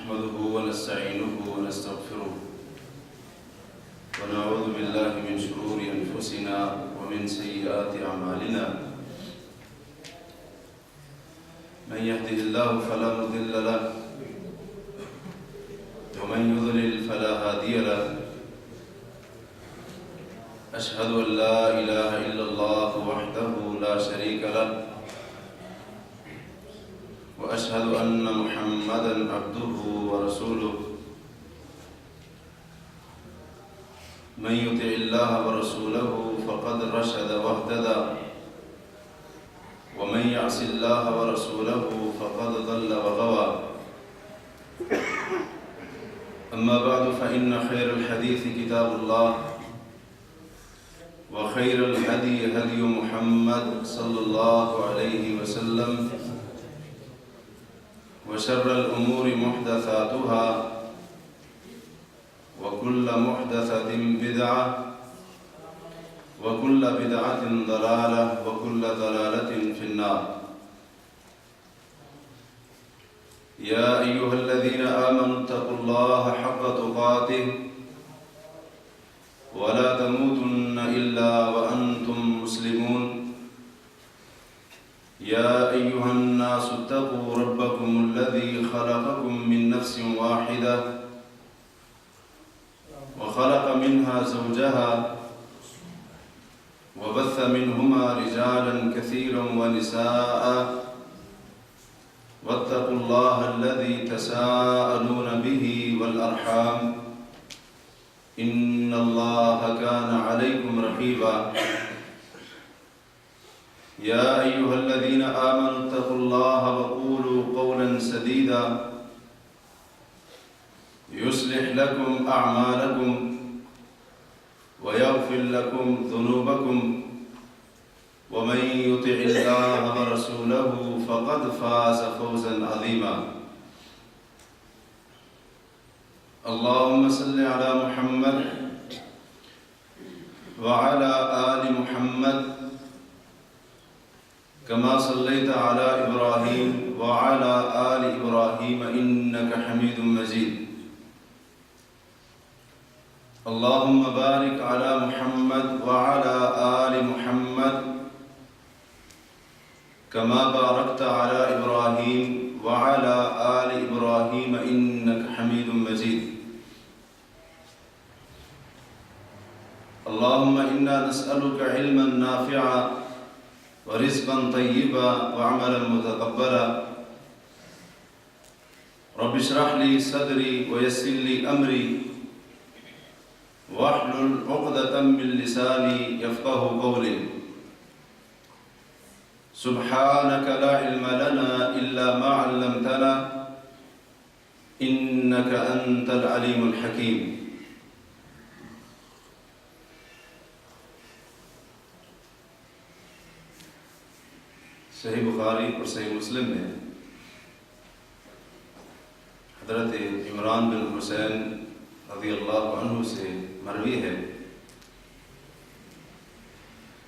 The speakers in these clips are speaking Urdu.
نحمده ونستعينه ونستغفره ونعوذ بالله من شرور أنفسنا ومن سيئات أعمالنا من يهده الله فلا مضل له ومن يضلل فلا هادي له أشهد أن لا إله إلا الله وحده لا شريك له وأشهد أن محمدًا عبده ورسوله من يطع الله ورسوله فقد رشد واهتدى ومن يعص الله ورسوله فقد ضل وغوى أما بعد فإن خير الحديث كتاب الله وخير الهدي هدي محمد صلى الله عليه وسلم وشر الأمور محدثاتها وكل محدثة بدعة وكل بدعة ضلالة وكل ضلالة في النار يا أيها الذين آمنوا اتقوا الله حق تقاته ولا تموتن إلا وأنتم مسلمون يا أيها الناس اتقوا ربكم الذي خلقكم من نفس واحدة وخلق منها زوجها وبث منهما رجالا كثيرا ونساء واتقوا الله الذي تساءلون به والأرحام إن الله كان عليكم رقيبا يا أيها الذين آمنوا اتقوا الله وقولوا قولا سديدا يصلح لكم أعمالكم ويغفر لكم ذنوبكم ومن يطع الله ورسوله فقد فاز فوزا عظيما اللهم صل على محمد وعلى آل محمد كما صليت على إبراهيم وعلى آل إبراهيم إنك حميد مجيد اللهم بارك على محمد وعلى آل محمد كما باركت على إبراهيم وعلى آل إبراهيم إنك حميد مجيد اللهم إنا نسألك علما نافعا ورزقا طيبا وعملا متقبلا رب اشرح لي صدري ويسر لي أمري واحلل عقدة من لساني يفقه قولي سبحانك لا علم لنا إلا ما علمتنا إنك أنت العليم الحكيم صحیح بخاری اور صحیح مسلم میں حضرت عمران بن حسین رضی اللہ عنہ سے مروی ہے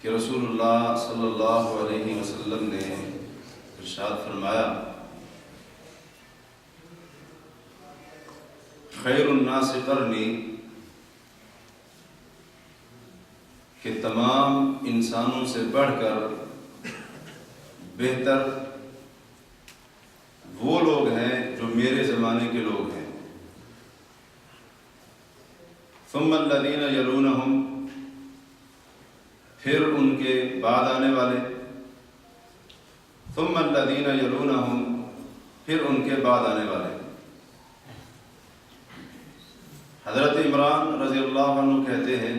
کہ رسول اللہ صلی اللہ علیہ وسلم نے ارشاد فرمایا خیر الناس قرنی کہ تمام انسانوں سے بڑھ کر بہتر وہ لوگ ہیں جو میرے زمانے کے لوگ ہیں ثم الذین یلونہم پھر ان کے بعد آنے والے ثم الذین یلونہم پھر ان کے بعد آنے والے حضرت عمران رضی اللہ عنہ کہتے ہیں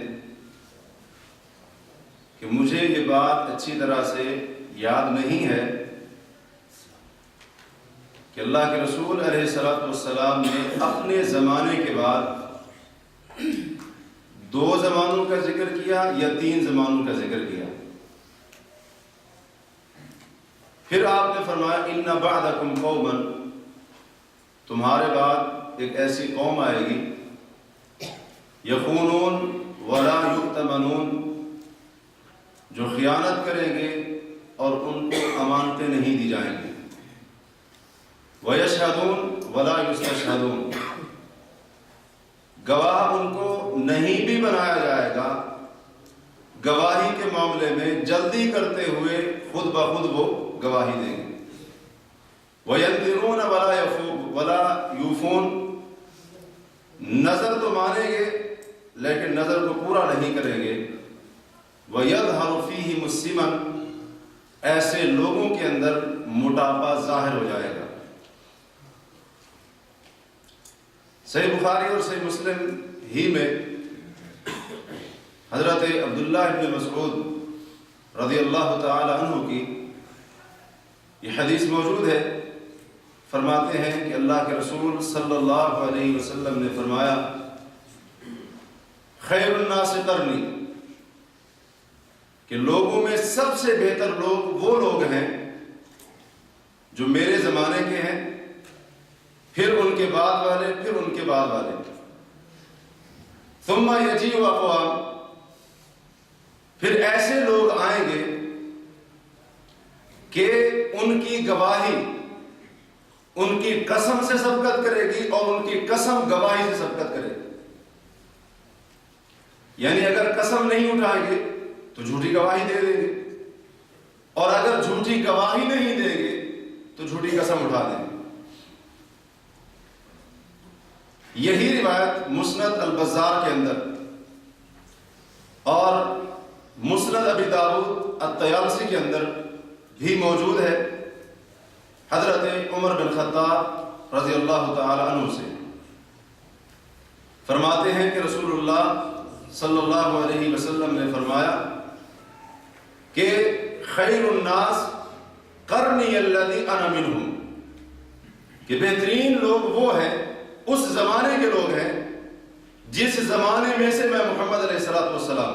کہ مجھے یہ بات اچھی طرح سے یاد نہیں ہے کہ اللہ کے رسول علیہ السلام نے اپنے زمانے کے بعد 2 زمانوں کا ذکر کیا یا 3 زمانوں کا ذکر کیا. پھر آپ نے فرمایا ان بعدکم قوما تمہارے بعد ایک ایسی قوم آئے گی یخونون ولا یؤتمنون جو خیانت کریں گے اور ان کو امانتیں نہیں دی جائیں گی وَيَشْهَدُونَ ولا یستشہدون، گواہ ان کو نہیں بھی بنایا جائے گا، گواہی کے معاملے میں جلدی کرتے ہوئے خود بخود وہ گواہی دیں گے۔ وَيَنذِرُونَ وَلَا يُوفُونَ، نظر تو مانیں گے لیکن نظر کو پورا نہیں کریں گے۔ وَيَظْهَرُ فِيهِمُ السِّمَنُ، ایسے لوگوں کے اندر موٹاپا ظاہر ہو جائے گا۔ صحیح بخاری اور صحیح مسلم ہی میں حضرت عبداللہ ابن مسعود رضی اللہ تعالی عنہ کی یہ حدیث موجود ہے، فرماتے ہیں کہ اللہ کے رسول صلی اللہ علیہ وسلم نے فرمایا خیر الناس قرنی، کہ لوگوں میں سب سے بہتر لوگ وہ لوگ ہیں جو میرے زمانے کے ہیں، پھر ان کے بعد والے، پھر ان کے بعد والے۔ ثم یجیء اقوام، پھر ایسے لوگ آئیں گے کہ ان کی گواہی ان کی قسم سے سبقت کرے گی اور ان کی قسم گواہی سے سبقت کرے گی۔ یعنی اگر قسم نہیں اٹھائیں گے تو جھوٹی گواہی دے دیں گے، اور اگر جھوٹی گواہی نہیں دیں گے تو جھوٹی قسم اٹھا دیں گے۔ یہی روایت مسند البزار کے اندر اور مسند ابی داؤد الطیالسی کے اندر بھی موجود ہے، حضرت عمر بن خطاب رضی اللہ تعالی عنہ سے فرماتے ہیں کہ رسول اللہ صلی اللہ علیہ وسلم نے فرمایا کہ خیر الناس قرنی الذی انا منہم، کہ بہترین لوگ وہ ہیں، اس زمانے کے لوگ ہیں جس زمانے میں سے میں محمد علیہ السلام،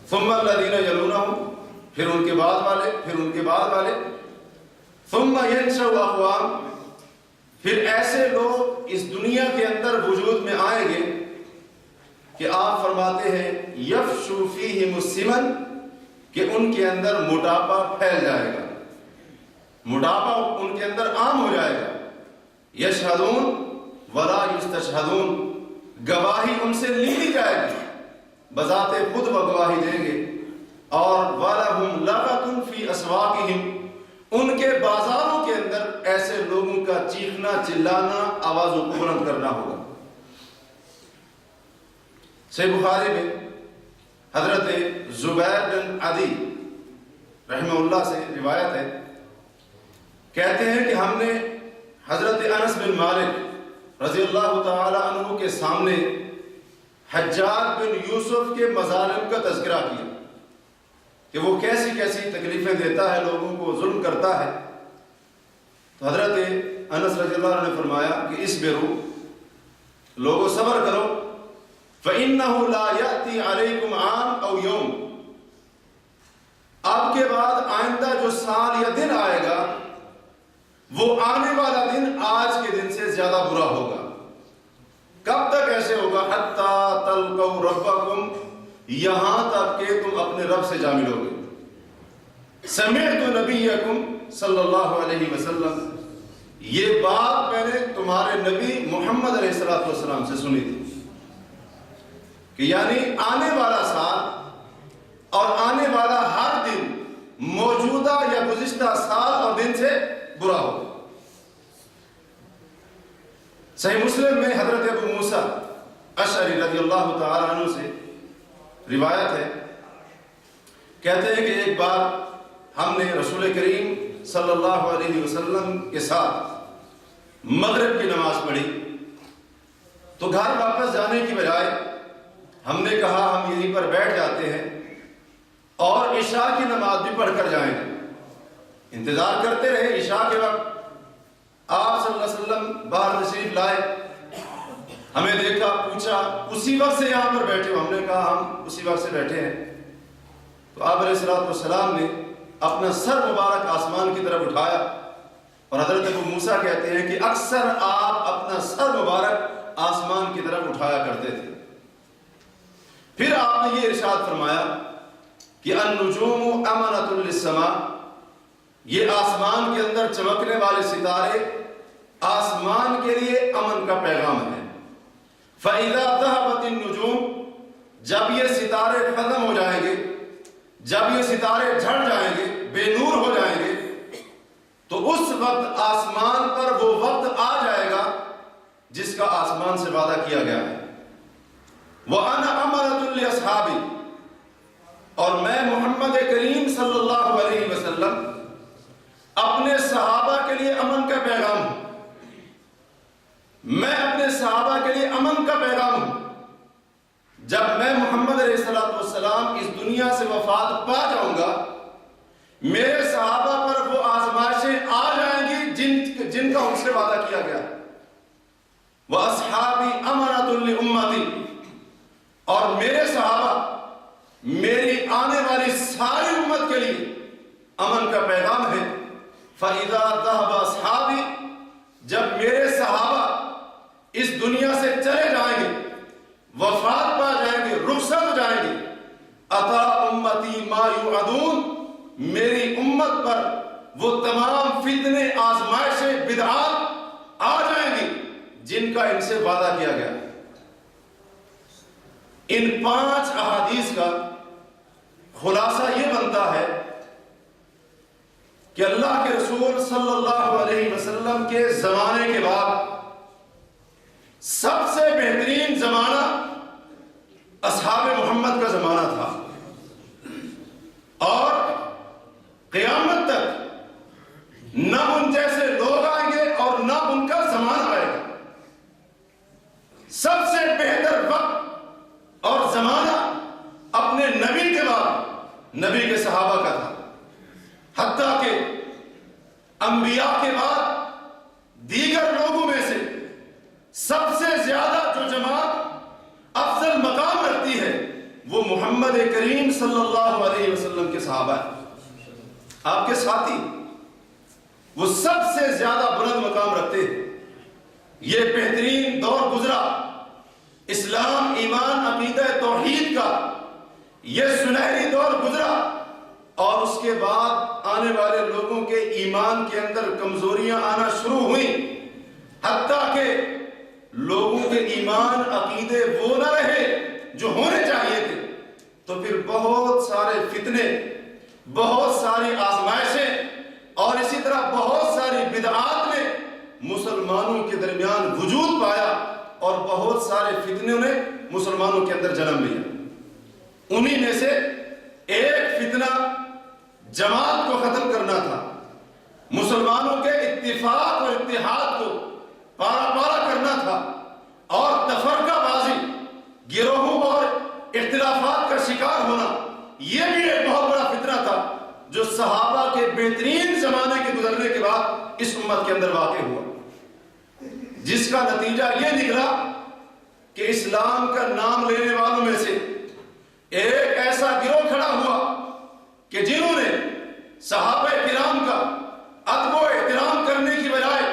ثم الذین یلونہم، پھر ان کے بعد والے، پھر ان کے بعد والے، ثم ینشأ اقوام، پھر ایسے لوگ اس دنیا کے اندر وجود میں آئیں گے کہ آپ فرماتے ہیں یفشو فیہم السمن، کہ ان کے اندر موٹاپا پھیل جائے گا، موٹاپا ان کے اندر عام ہو جائے گا۔ یشہدون ولا یستشہدون، گواہی ان سے لی نہیں جائے گی، بذات خود وہ گواہی دیں گے۔ اور وَلَهُمْ لَغَةٌ فِي أَسْوَاقِهِمْ، ان کے بازاروں کے اندر ایسے لوگوں کا چیخنا، چلانا، آوازوں کو بلند کرنا ہوگا۔ صحیح بخاری میں حضرت زبیر بن عدی رحمہ اللہ سے روایت ہے، کہتے ہیں کہ ہم نے حضرت انس بن مالک رضی اللہ تعالی عنہ کے سامنے حجاج بن یوسف کے مظالم کا تذکرہ کیا کہ وہ کیسی کیسی تکلیفیں دیتا ہے، لوگوں کو ظلم کرتا ہے۔ تو حضرت انس رضی اللہ عنہ نے فرمایا کہ اصبروا، لوگوں صبر کرو، فَإِنَّهُ لَا يَأْتِي عَلَيْكُمْ عَامٌ أَوْ يَوْمٌ، آپ کے بعد آئندہ جو سال یا دن آئے گا وہ آنے والا دن آج کے دن سے زیادہ برا ہوگا۔ کب تک ایسے ہوگا؟ حَتَّى تَلْقَوْا رَبَّكُمْ، یہاں تک کہ تم اپنے رب سے جا ملو گے۔ سمعت نبیکم صلی اللہ علیہ وسلم، یہ بات میں نے تمہارے نبی محمد علیہ السلام سے سنی تھی کہ یعنی آنے والا سال اور آنے والا ہر دن موجودہ یا گزشتہ سال اور دن سے برا ہو۔ صحیح مسلم میں حضرت ابو موسیٰ اشعری رضی اللہ تعالی عنہ سے روایت ہے، کہتے ہیں کہ ایک بار ہم نے رسول کریم صلی اللہ علیہ وسلم کے ساتھ مغرب کی نماز پڑھی، تو گھر واپس جانے کی بجائے ہم نے کہا ہم یہیں پر بیٹھ جاتے ہیں اور عشاء کی نماز بھی پڑھ کر جائیں گے۔ انتظار کرتے رہے، عشاء کے وقت آپ صلی اللہ علیہ وسلم باہر تشریف لائے، ہمیں دیکھا، پوچھا اسی وقت سے یہاں پر بیٹھے ہو؟ ہم نے کہا ہم اسی وقت سے بیٹھے ہیں۔ تو آپ علیہ السلام نے اپنا سر مبارک آسمان کی طرف اٹھایا، اور حضرت ابو موسیٰ کہتے ہیں کہ اکثر آپ اپنا سر مبارک آسمان کی طرف اٹھایا کرتے تھے۔ پھر آپ نے یہ ارشاد فرمایا کہ النجوم امانۃ للسماء، یہ آسمان کے اندر چمکنے والے ستارے آسمان کے لیے امن کا پیغام ہے۔ فَإِذَا ذَهَبَتِ النُّجُومُ، جب یہ ستارے ختم ہو جائیں گے، جب یہ ستارے جھڑ جائیں گے، بے نور ہو جائیں گے، تو اس وقت آسمان پر وہ وقت آ جائے گا جس کا آسمان سے وعدہ کیا گیا ہے۔ وَأَنَا أَمَنَةٌ لِأَصْحَابِي، اور میں محمد کریم صلی اللہ علیہ وسلم اپنے صحابہ کے لیے امن کا پیغام ہوں۔ میں اپنے صحابہ کے لیے امن کا پیغام ہوں۔ جب میں محمد علیہ السلام اس دنیا سے وفات پا جاؤں گا، میرے صحابہ پر وہ آزمائشیں آ جائیں گی جن کا ان سے وعدہ کیا گیا۔ وَأَصْحَابِي أَمَنَةٌ لِأُمَّتِي، اور میرے صحابہ میری آنے والی ساری امت کے لیے امن کا پیغام ہے۔ فَإِذَا ذَهَبَ أَصْحَابِي، جب میرے صحابہ اس دنیا سے چلے جائیں گے، وفات پا جائیں گے، رخصت ہو جائیں گے، اتا امتی ما یوعدون، میری امت پر وہ تمام فتنے، آزمائشیں، بدعات آ جائیں گی جن کا ان سے وعدہ کیا گیا۔ ان 5 احادیث کا خلاصہ یہ بنتا ہے کہ اللہ کے رسول صلی اللہ علیہ وسلم کے زمانے کے بعد سب سے بہترین زمانہ اصحاب محمد کا زمانہ تھا، اور قیامت تک نہ ان جیسے لوگ آئیں گے اور نہ ان کا زمانہ آئے گا۔ سب سے بہتر وقت اور زمانہ اپنے نبی کے بعد نبی کے صحابہ کا تھا، حتیٰ کہ انبیاء کے بعد دیگر لوگوں میں سے سب سے زیادہ جو جماعت افضل مقام رکھتی ہے وہ محمد کریم صلی اللہ علیہ وسلم کے صحابہ ہیں، آپ کے ساتھی، وہ سب سے زیادہ بلند مقام رکھتے ہیں۔ یہ بہترین دور گزرا، اسلام، ایمان، عقیدہ توحید کا یہ سنہری دور گزرا، اور اس کے بعد آنے والے لوگوں کے ایمان کے اندر کمزوریاں آنا شروع ہوئیں، حتیٰ کہ لوگوں کے ایمان، عقیدے وہ نہ رہے جو ہونے چاہیے تھے، تو پھر بہت سارے فتنے، بہت ساری آزمائشیں اور اسی طرح بہت ساری بدعات نے مسلمانوں کے درمیان وجود پایا، اور بہت سارے فتنوں نے مسلمانوں کے اندر جنم لیا۔ انہی میں سے ایک فتنہ جماعت کو ختم کرنا تھا، مسلمانوں کے اتفاق اور اتحاد کو پارا پارا کرنا تھا، اور تفرقہ بازی، گروہوں اور اختلافات کا شکار ہونا، یہ بھی ایک بہت بڑا فتنہ تھا جو صحابہ کے بہترین زمانے کے گزرنے کے بعد اس امت کے اندر واقع ہوا، جس کا نتیجہ یہ نکلا کہ اسلام کا نام لینے والوں میں سے ایک ایسا گروہ کھڑا ہوا کہ جنہوں نے صحابہ کرام کا ادب و احترام کرنے کی بجائے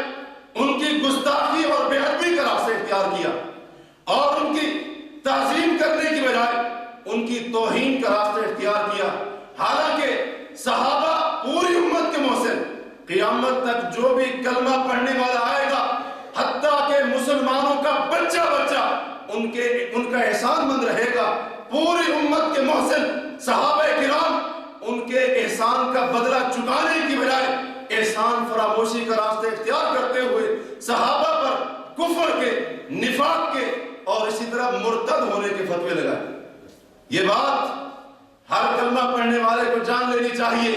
ان کی گستاخی اور بے ادبی کا راستہ اختیار کیا، اور ان کی تعظیم کرنے کی بجائے ان کی توہین کا راستہ اختیار کیا۔ حالانکہ صحابہ پوری امت کے محسن، قیامت تک جو بھی کلمہ پڑھنے والا آئے گا، حتیٰ کہ مسلمانوں کا بچہ بچہ ان کا احسان مند رہے گا۔ پوری امت کے محسن صحابہ کرام ان کے احسان کا بدلہ چکانے کی بجائے احسان فراموشی کا راستہ اختیار کرتے ہوئے صحابہ پر کفر کے، نفاق کے اور اسی طرح مرتد ہونے کے فتوے لگائے۔ یہ بات ہر کلمہ پڑھنے والے کو جان لینی چاہیے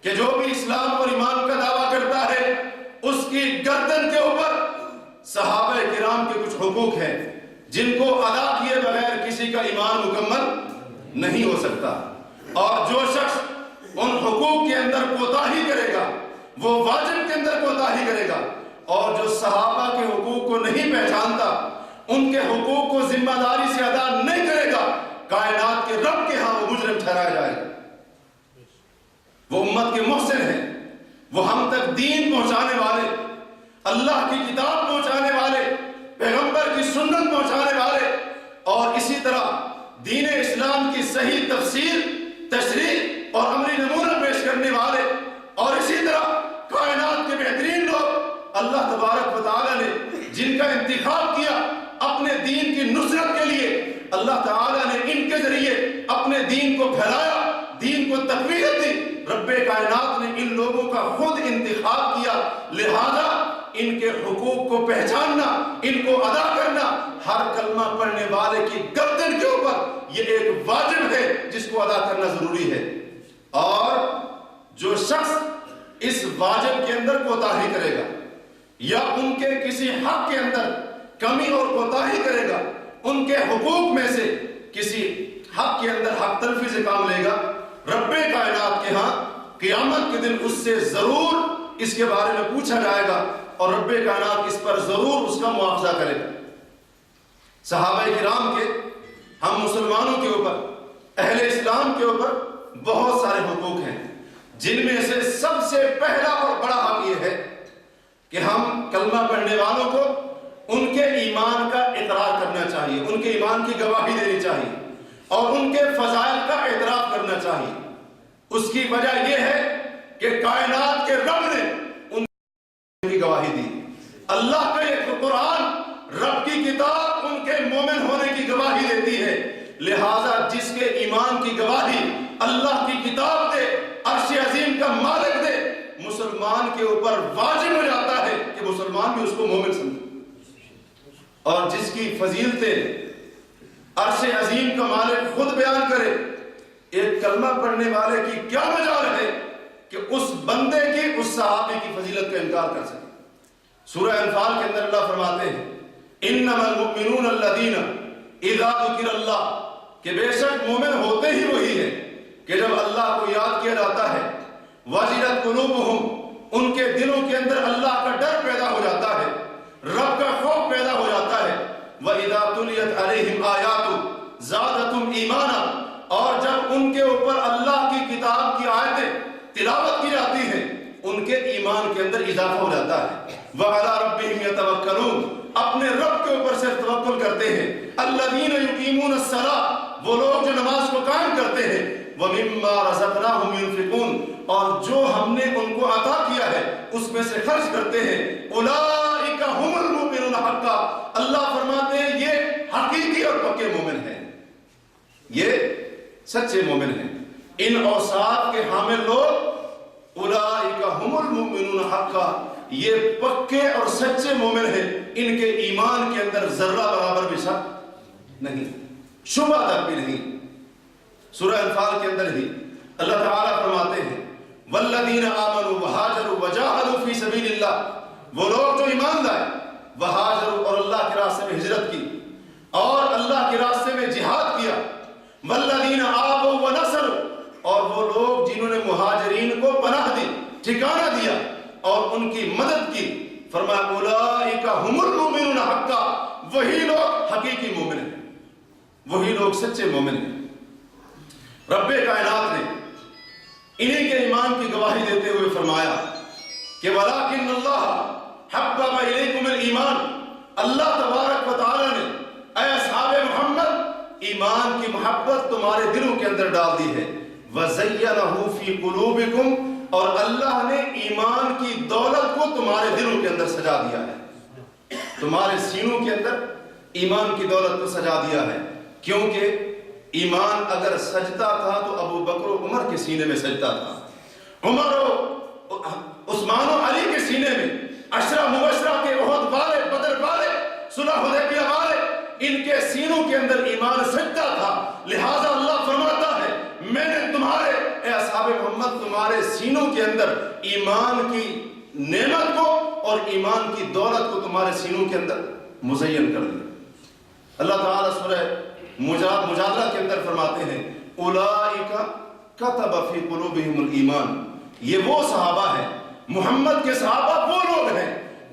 کہ جو بھی اسلام اور ایمان کا دعویٰ کرتا ہے، اس کی گردن کے اوپر صحابہ کرام کے کچھ حقوق ہیں جن کو ادا کیے بغیر کسی کا ایمان مکمل نہیں ہو سکتا، اور جو شخص ان حقوق کے اندر کوتاہی کرے گا وہ واجب کے اندر کوتاہی کرے گا، اور جو صحابہ کے حقوق کو نہیں پہچانتا، ان کے حقوق کو ذمہ داری سے ادا نہیں کرے گا، کائنات کے رب کے ہاں وہ مجرم ٹھہرایا جائے گا۔ وہ امت کے محسن ہیں، وہ ہم تک دین پہنچانے والے، اللہ کی کتاب پہنچانے والے، پیغمبر کی سنت پہنچانے والے، اور اسی طرح دین اسلام کی صحیح تفسیر، تشریح اور عملی نمونہ پیش کرنے والے، اور اسی طرح کائنات کے بہترین لوگ اللہ تبارک و تعالیٰ نے جن کا انتخاب کیا اپنے دین کی نصرت کے لیے، اللہ تعالیٰ نے ان کے ذریعے اپنے دین کو پھیلایا، دین کو تقویت دی۔ رب کائنات نے ان لوگوں کا خود انتخاب کیا، لہذا ان کے حقوق کو پہچاننا، ان کو ادا کرنا ہر کلمہ پڑھنے والے کی گردن کے اوپر یہ ایک واجب ہے جس کو ادا کرنا ضروری ہے۔ اور جو شخص اس واجب کے اندر کوتاہی کرے گا یا ان کے کسی حق کے اندر کمی اور کوتاہی کرے گا، ان کے حقوق میں سے کسی حق کے اندر حق تلفی سے کام لے گا، رب کائنات کے ہاں قیامت کے دن اس سے ضرور اس کے بارے میں پوچھا جائے گا اور رب کائنات اس پر ضرور اس کا مواخذہ کرے گا۔ صحابہ کرام کے، ہم مسلمانوں کے اوپر، اہل اسلام کے اوپر بہت سارے حقوق ہیں، جن میں سے سب سے پہلا اور بڑا حق یہ ہے کہ ہم کلمہ پڑھنے والوں کو ان کے ایمان کا اقرار کرنا چاہیے، ان کے ایمان کی گواہی دینی چاہیے اور ان کے فضائل کا اعتراف کرنا چاہیے۔ اس کی وجہ یہ ہے کہ کائنات کے رب نے ان کی گواہی دی، اللہ کا ایک قرآن، رب کی کتاب ان کے مومن ہونے کی گواہی دیتی ہے، لہذا جس کے ایمان کی گواہی اللہ کی کتاب دے، عرش عظیم کا مالک دے، مسلمان کے اوپر واجب ہو جاتا ہے کہ مسلمان بھی اس کو مومن سمجھے۔ اور جس کی فضیلتیں عرش عظیم کا مالک خود بیان کرے، ایک کلمہ پڑھنے والے کی کیا مجال ہے کہ اس بندے کی، اس صحابی کی فضیلت کا انکار کر سکے۔ سورہ انفال کے اندر اللہ فرماتے ہیں انما المؤمنون الذین اذا ذکر اللہ، کہ بے شک مومن ہوتے ہی وہی ہے کہ جب اللہ کو یاد کیا جاتا ہے، وجلت قلوبہم، ان کے دلوں کے اندر اللہ کا ڈر پیدا ہو جاتا ہے، رب کا خوف پیدا ہو جاتا ہے، وَإِذَا تُلِيَتْ عَلَيْهِمْ آيَاتُ زَادَتْهُمْ إِيمَانًا، اور جب ان کے اوپر اللہ کی کتاب کی آیتیں تلاوت کی جاتی ہیں ان کے ایمان کے اندر اضافہ ہو جاتا ہے۔ وَعَلَىٰ رَبِّهِمْ يَتَوَكَّلُونَ، اپنے رب کے اوپر صرف توکل کرتے ہیں۔ الَّذِينَ يُقِيمُونَ الصَّلَاةَ، وہ لوگ جو نماز کو قائم کرتے ہیں۔ وَمِمَّا رَزَقْنَاهُمْ يُنْفِقُونَ، اور جو ہم نے ان کو عطا کیا ہے اس میں سے خرچ کرتے ہیں۔ اولئک ھم المؤمنون حقا، اللہ فرماتے ہیں یہ حقیقی اور پکے مومن ہیں، یہ سچے مومن ہیں۔ ان اوصاف کے حامل لوگ اولئک ھم المؤمنون حقا، یہ پکے اور سچے مومن ہیں، ان کے ایمان کے اندر ذرہ برابر بھی شک نہیں، شبہ تک بھی نہیں۔ سورہ انفال کے اندر ہی اللہ تعالیٰ فرماتے ہیں والذین آمنوا وہاجروا وجاہدوا فی سبیل اللہ، وہ لوگ جو ایمان لائے، وہاجروا اور اللہ کے راستے میں ہجرت کی اور اللہ کے راستے میں جہاد کیا، والذین آووا ونصروا، اور وہ لوگ جنہوں نے مہاجرین کو پناہ دی، ٹھکانہ دیا اور ان کی مدد کی، فرمایا اولئک ھم المؤمنون حقا، وہی لوگ حقیقی مومن ہیں، وہی لوگ سچے مومن ہیں۔ رب کائنات نے انہی کے ایمان کی گواہی دیتے ہوئے فرمایا کہ وَلَٰكِنَّ اللَّهَ حَبَّبَ إِلَيْكُمُ الْإِيمَانَ، اللہ تبارک و تعالیٰ نے اے اصحاب محمد ایمان کی محبت تمہارے دلوں کے اندر ڈال دی ہے۔ وَزَيَّنَهُ فِي قُلُوبِكُمْ، اور اللہ نے ایمان کی دولت کو تمہارے دلوں کے اندر سجا دیا ہے، تمہارے سینوں کے اندر ایمان کی دولت کو سجا دیا ہے، کیونکہ ایمان اگر سجتا تھا تو ابو بکر و عمر کے سینے میں سجتا تھا، عمر و عثمان و علی کے سینے میں، عشرہ مبشرہ کے احد والے، بدر والے، صلح حدیبیہ والے، ان کے سینوں کے اندر ایمان سجتا تھا، لہذا اللہ فرماتا ہے میں نے تمہارے اے اصحاب محمد تمہارے سینوں کے اندر ایمان کی نعمت کو اور ایمان کی دولت کو تمہارے سینوں کے اندر مزین کر دیا۔ اللہ تعالیٰ سورہ مجادلہ کے اندر فرماتے ہیں اولئک کتب فی قلوبہم الایمان، یہ وہ صحابہ ہیں، محمد کے صحابہ وہ لوگ ہیں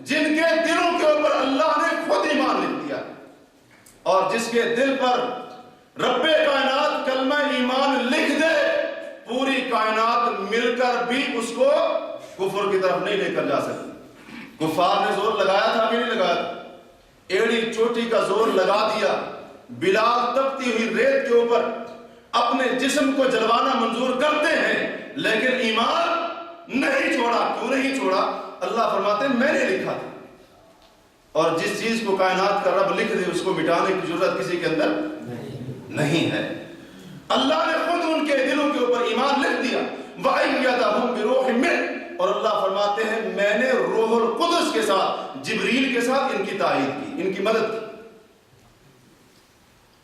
جن کے دلوں کے اوپر اللہ نے خود ایمان لکھ دیا، اور جس کے دل پر رب کائنات کلمہ ایمان لکھ دے پوری کائنات مل کر بھی اس کو کفر کی طرف نہیں لے کر جا سکتی۔ کفار نے زور لگایا تھا کہ نہیں لگایا تھا؟ ایڑی چوٹی کا زور لگا دیا، بلال تپتی ہوئی ریت کے اوپر اپنے جسم کو جلوانا منظور کرتے ہیں لیکن ایمان نہیں چھوڑا۔ کیوں نہیں چھوڑا؟ اللہ فرماتے ہیں میں نے لکھا تھا، اور جس چیز کو کائنات کا رب لکھ دے اس کو مٹانے کی ضرورت کسی کے اندر نہیں ہے۔ اللہ نے خود ان کے دلوں کے اوپر ایمان لکھ دیا، وَأَيَّدَهُمْ بِرُوحٍ مِّنْهُ، اور اللہ فرماتے ہیں میں نے روح القدس کے ساتھ، جبریل کے ساتھ ان کی تائید کی، ان کی مدد کی۔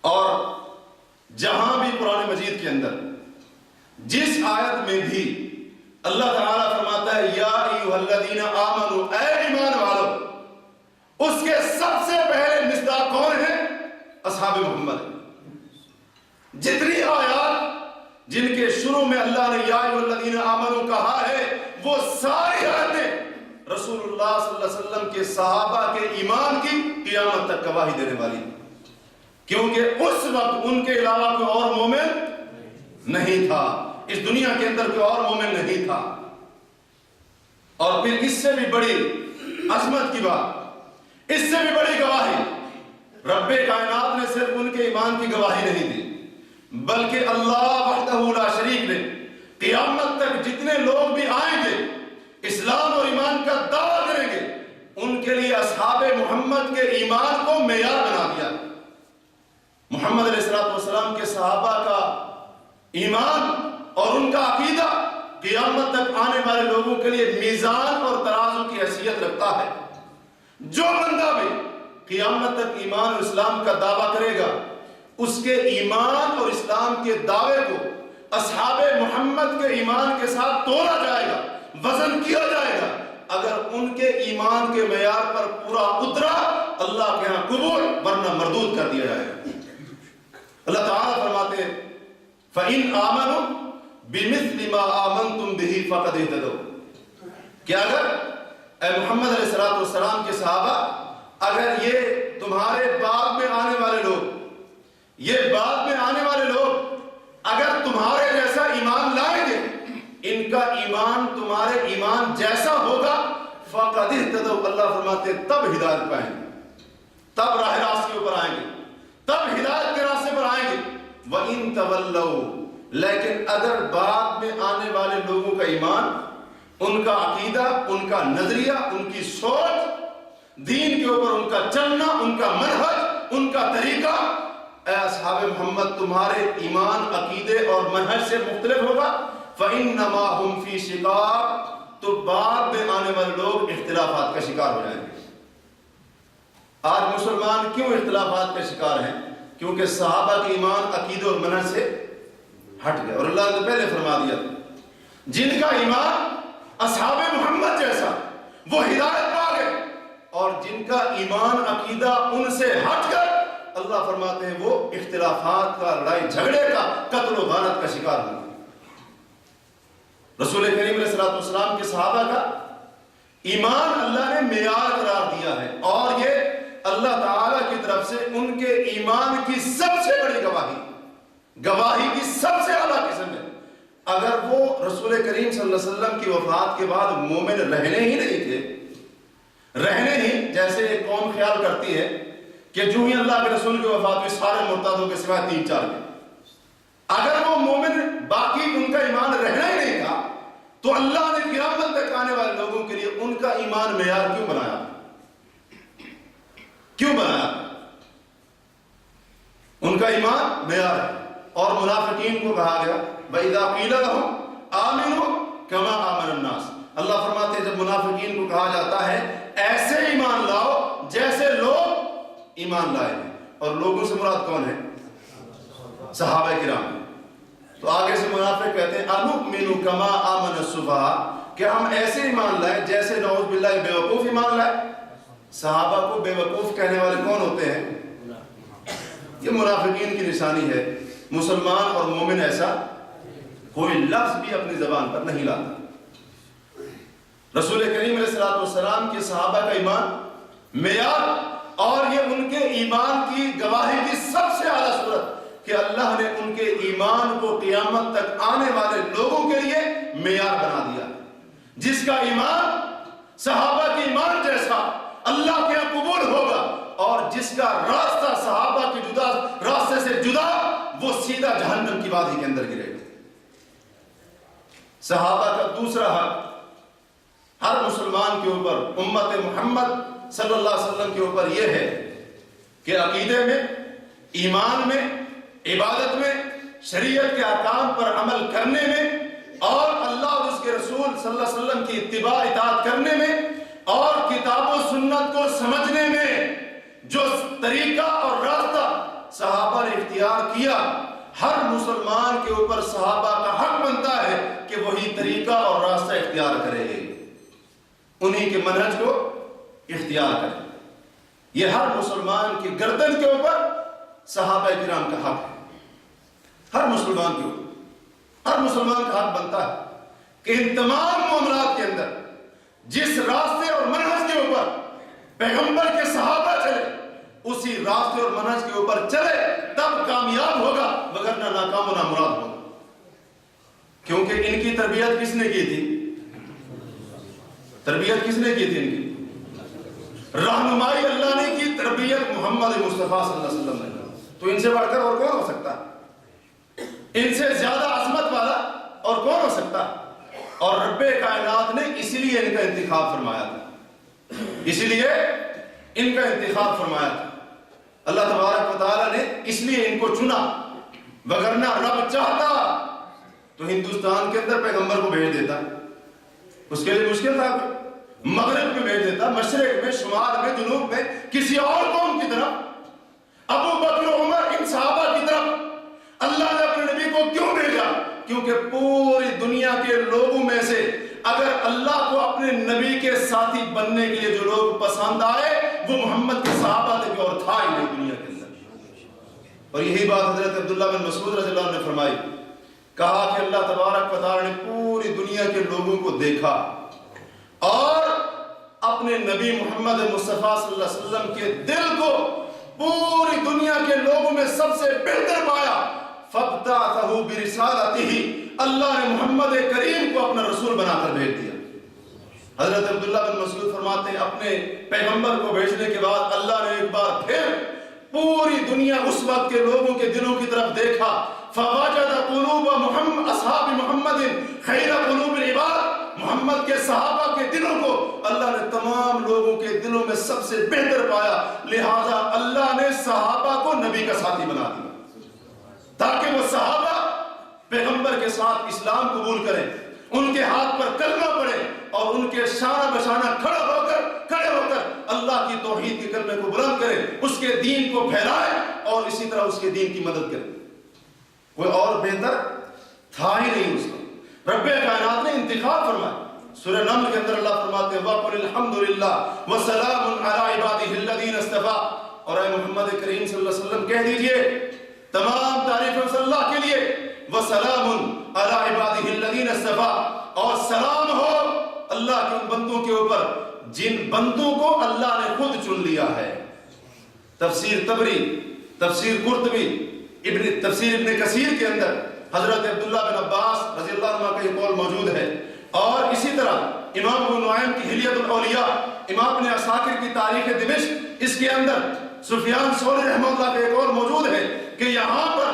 اور جہاں بھی قرآن مجید کے اندر جس آیت میں بھی اللہ تعالیٰ فرماتا ہے یا ایھا الذین آمنوا، اے ایمان والو، اس کے سب سے پہلے مصداق کون ہیں؟ اصحاب محمد۔ جتنی آیات جن کے شروع میں اللہ نے یا ایھا الذین آمنوا کہا ہے، وہ ساری آیتیں رسول اللہ صلی اللہ علیہ وسلم کے صحابہ کے ایمان کی قیامت تک گواہی دینے والی، کیونکہ اس وقت ان کے علاوہ کوئی اور مومن نہیں تھا، اس دنیا کے اندر کوئی اور مومن نہیں تھا۔ اور پھر اس سے بھی بڑی عظمت کی بات، اس سے بھی بڑی گواہی، رب کائنات نے صرف ان کے ایمان کی گواہی نہیں دی، بلکہ اللہ وحدہ لا شریک نے قیامت تک جتنے لوگ بھی آئیں گے اسلام اور ایمان کا دعویٰ کریں گے، ان کے لیے اصحاب محمد کے ایمان کو معیار بنا دیا۔ محمد علیہ السلام کے صحابہ کا ایمان اور ان کا عقیدہ قیامت تک آنے والے لوگوں کے لیے میزان اور ترازو کی حیثیت رکھتا ہے۔ جو بندہ بھی قیامت تک ایمان اور اسلام کا دعویٰ کرے گا، اس کے ایمان اور اسلام کے دعوے کو اصحاب محمد کے ایمان کے ساتھ تولا جائے گا، وزن کیا جائے گا۔ اگر ان کے ایمان کے معیار پر پورا اترا، اللہ کے ہاں قبول، ورنہ مردود کر دیا جائے گا۔ اللہ تعالیٰ فرماتے ہیں فَإِنْ آمَنُوا بِمِثْلِ مَا آمَنْتُمْ بِهِ فَقَدْ اهْتَدَوْا، کہ اگر اے محمد علیہ السلام کے صحابہ، اگر یہ تمہارے بعد میں آنے والے لوگ، یہ بعد میں آنے والے لوگ اگر تمہارے جیسا ایمان لائیں گے، ان کا ایمان تمہارے ایمان جیسا ہوگا، فَقَدْ اهْتَدَوْا، اللہ فرماتے ہیں تب ہدایت پائیں گے، تب راہ راست کے اوپر آئیں گے، تب ہدایت کے راستے پر آئیں گے۔ وَإِن تَوَلَّوْا، لیکن اگر بعد میں آنے والے لوگوں کا ایمان، ان کا عقیدہ، ان کا نظریہ، ان کی سوچ، دین کے اوپر ان کا چلنا، ان کا منہج، ان کا طریقہ، اے اصحاب محمد تمہارے ایمان، عقیدے اور منہج سے مختلف ہوگا، فَإِنَّمَا هُمْ فِي شِقَاقٍ، تو بعد میں آنے والے لوگ اختلافات کا شکار ہو جائیں گے۔ آج مسلمان کیوں اختلافات کا شکار ہیں؟ کیونکہ صحابہ کے ایمان، عقیدے اور منہج سے ہٹ گئے، اور اللہ نے پہلے فرما دیا جن کا ایمان اصحاب محمد جیسا، وہ ہدایت پا گئے، اور جن کا ایمان، عقیدہ ان سے ہٹ کر، اللہ فرماتے ہیں وہ اختلافات کا، لڑائی جھگڑے کا، قتل و غارت کا شکار ہوں گے۔ رسول کریم علیہ السلام کے صحابہ کا ایمان اللہ نے معیار قرار دیا ہے، اور یہ اللہ تعالیٰ کی طرف سے ان کے ایمان کی سب سے بڑی گواہی کی سب سے اعلیٰ قسم ہے۔ اگر وہ رسول کریم صلی اللہ علیہ وسلم کی وفات کے بعد مومن رہنے ہی نہیں تھے، رہنے ہی، جیسے ایک قوم خیال کرتی ہے کہ جو ہی اللہ کے رسول کی وفات ہوئی سارے مرتدوں کے سوائے 3-4 کے، اگر وہ مومن باقی ان کا ایمان رہنا ہی نہیں تھا، تو اللہ نے قیامت تک آنے والے لوگوں کے لیے ان کا ایمان معیار کیوں بنایا؟ کیوں بنایا؟ ان کا ایمان معیار ہے۔ اور منافقین کو کہا گیا وَإِذَا قِيلَ لَهُمْ آمِنُوا كَمَا آمَنَ النَّاسِ، اللہ فرماتے ہیں جب منافقین کو کہا جاتا ہے ایسے ایمان لاؤ جیسے لوگ ایمان لائے ہیں، اور لوگوں سے مراد کون ہے؟ صحابہ کرام۔ تو آگے سے منافق کہتے ہیں أَنُؤْمِنُ كَمَا آمَنَ السُّفَهَاءُ، کہ ہم ایسے ایمان لائیں جیسے نعوذ باللہ بے وقوف ایمان لائے۔ صحابہ کو بے وقوف کہنے والے کون ہوتے ہیں؟ یہ منافقین کی نشانی ہے۔ مسلمان اور مومن ایسا کوئی لفظ بھی اپنی زبان پر نہیں لاتا۔ رسول کریم علیہ السلام کے صحابہ کا ایمان معیار، اور یہ ان کے ایمان کی گواہی کی سب سے اعلیٰ صورت کہ اللہ نے ان کے ایمان کو قیامت تک آنے والے لوگوں کے لیے معیار بنا دیا۔ جس کا ایمان صحابہ کے ایمان جیسا اللہ کے یہاں قبول ہوگا، اور جس کا راستہ صحابہ کی جدا راستے سے جدا، وہ سیدھا جہنم کی وادی کے اندر گرے گا۔ صحابہ کا دوسرا حق ہر مسلمان کے اوپر، امت محمد صلی اللہ علیہ وسلم کے اوپر یہ ہے کہ عقیدے میں، ایمان میں، عبادت میں، شریعت کے احکام پر عمل کرنے میں، اور اللہ اور اس کے رسول صلی اللہ علیہ وسلم کی اتباع اطاعت کرنے میں، اور کتاب و سنت کو سمجھنے میں جو طریقہ اور راستہ صحابہ نے اختیار کیا، ہر مسلمان کے اوپر صحابہ کا حق بنتا ہے کہ وہی طریقہ اور راستہ اختیار کرے، انہی کے منہج کو اختیار کرے۔ یہ ہر مسلمان کی گردن کے اوپر صحابہ کرام کا حق ہے، ہر مسلمان کے اوپر، ہر مسلمان کا حق بنتا ہے کہ ان تمام معاملات کے اندر جس راستے اور منہج کے اوپر پیغمبر کے صحابہ چلے، اسی راستے اور منہج کے اوپر چلے، تب کامیاب ہوگا، وگرنہ ناکام و نامراد ہوگا۔ کیونکہ ان کی تربیت کس نے کی تھی؟ تربیت کس نے کی تھی؟ ان کی رہنمائی اللہ نے کی، تربیت محمد مصطفیٰ صلی اللہ علیہ وسلم نے۔ تو ان سے بڑھ کر اور کون ہو سکتا ہے؟ ان سے زیادہ عظمت والا اور کون ہو سکتا ہے؟ اور رب کائنات نے اسی لیے ان کا انتخاب فرمایا تھا، اسی لیے ان کا انتخاب فرمایا تھا۔ اللہ تبارک و تعالیٰ نے اس لیے ان کو چنا، وگرنہ رب چاہتا تو ہندوستان کے اندر پیغمبر کو بھیج دیتا، اس کے لیے مشکل تھا، مغرب میں بھیج دیتا، مشرق میں، شمال میں، جنوب میں، کسی اور قوم کی طرف، ابو بکر عمر ان صحابہ کی طرف اللہ نے اپنے نبی کو کیوں بھیجا؟ کیونکہ پوری دنیا کے لوگوں میں سے اگر اللہ کو اپنے نبی کے ساتھی بننے کے لیے جو لوگ پسند آئے وہ محمد کے صحابہ تھے، اور تھا ہی نہیں دنیا کے اندر۔ اور یہی بات حضرت عبداللہ بن مسعود رضی اللہ عنہ نے فرمائی، کہا کہ اللہ تبارک و تعالی نے پوری دنیا کے لوگوں کو دیکھا اور اپنے نبی محمد مصطفیٰ صلی اللہ علیہ وسلم کے دل کو پوری دنیا کے لوگوں میں سب سے بہتر پایا، فَابْتَعَثَهُ بِرِسَالَتِهِ، اللہ نے محمد کریم کو اپنا رسول بنا کر بھیج دیا۔ حضرت عبداللہ بن مسعود فرماتے ہیں اپنے پیغمبر کو بھیجنے کے بعد اللہ نے ایک بار پھر پوری دنیا اس وقت کے لوگوں کے دلوں کی طرف دیکھا، فَوَجَدَ قُلُوبَ أَصْحَابِ مُحَمَّدٍ خَيْرَ قُلُوبِ الْعِبَادِ، محمد کے صحابہ کے دلوں کو اللہ نے تمام لوگوں کے دلوں میں سب سے بہتر پایا، لہذا اللہ نے صحابہ کو نبی کا ساتھی بنا دیا تاکہ وہ صحابہ پیغمبر کے ساتھ اسلام قبول کریں، ان کے ہاتھ پر کلمہ پڑے اور ان کے شانہ بشانہ کھڑے ہو کر اللہ کی توحید کے کلمے کو بلند کریں، اس کے دین کو پھیلائیں اور اسی طرح اس کے دین کی مدد کریں۔ کوئی اور بہتر تھا ہی نہیں اس کا۔ رب کائنات نے انتخاب فرمایا، سورہ نمل کے اندر اللہ فرماتے ہیں وَقُلِ الْحَمْدُ لِلَّهِ وَسَلَامٌ عَلَىٰ عِبَادِهِ الَّذِينَ اصْطَفَىٰ، اور اے محمد کریم صلی اللہ علیہ وسلم کہہ دیجئے تمام تعریفیں اللہ کے لیے، وَسَلَامٌ عَلَىٰ عِبَادِهِ الَّذِينَ اصْطَفَىٰ، اور سلام ہو اللہ کے ان بندوں کے اوپر جن بندوں کو اللہ نے خود چن لیا ہے۔ تفسیر طبری، تفسیر قرطبی، تفسیر ابن کثیر کے اندر حضرت عبداللہ بن عباس رضی اللہ عنہ کا یہ قول موجود ہے، اور اسی طرح امام ابو نعیم کی حلیۃ الاولیاء، امام ابن عساکر کی تاریخ دمشق، اس کے اندر سفیان ثوری رحمہ اللہ کا ایک قول موجود ہے کہ یہاں پر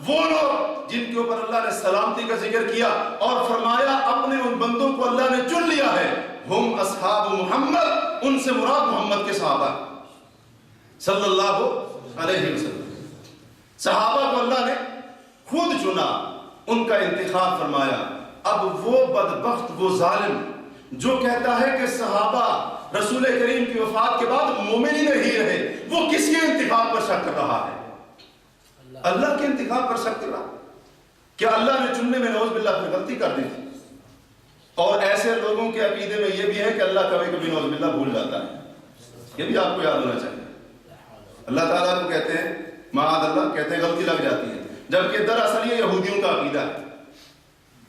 وہ لوگ جن کے اوپر اللہ نے سلامتی کا ذکر کیا اور فرمایا اپنے ان بندوں کو اللہ نے چن لیا ہے، ہم اصحاب محمد، ان سے مراد محمد کے صحابہ صلی اللہ علیہ وسلم۔ صحابہ کو اللہ نے خود چنا، ان کا انتخاب فرمایا۔ اب وہ بدبخت، وہ ظالم جو کہتا ہے کہ صحابہ رسول کریم کی وفات کے بعد مومن ہی نہیں رہے، وہ کس کے انتخاب پر شک کر رہا ہے؟ اللہ کے انتخاب پر شک کر رہا۔ کیا اللہ نے چننے میں نعوذ باللہ اپنی غلطی کر دی تھی؟ اور ایسے لوگوں کے عقیدے میں یہ بھی ہے کہ اللہ کبھی کبھی نعوذ باللہ بھول جاتا ہے، یہ بھی آپ کو یاد ہونا چاہیے۔ اللہ تعالیٰ کو کہتے ہیں معاذ اللہ، کہتے ہیں غلطی لگ جاتی ہے، جبکہ دراصل یہ یہودیوں کا عقیدہ ہے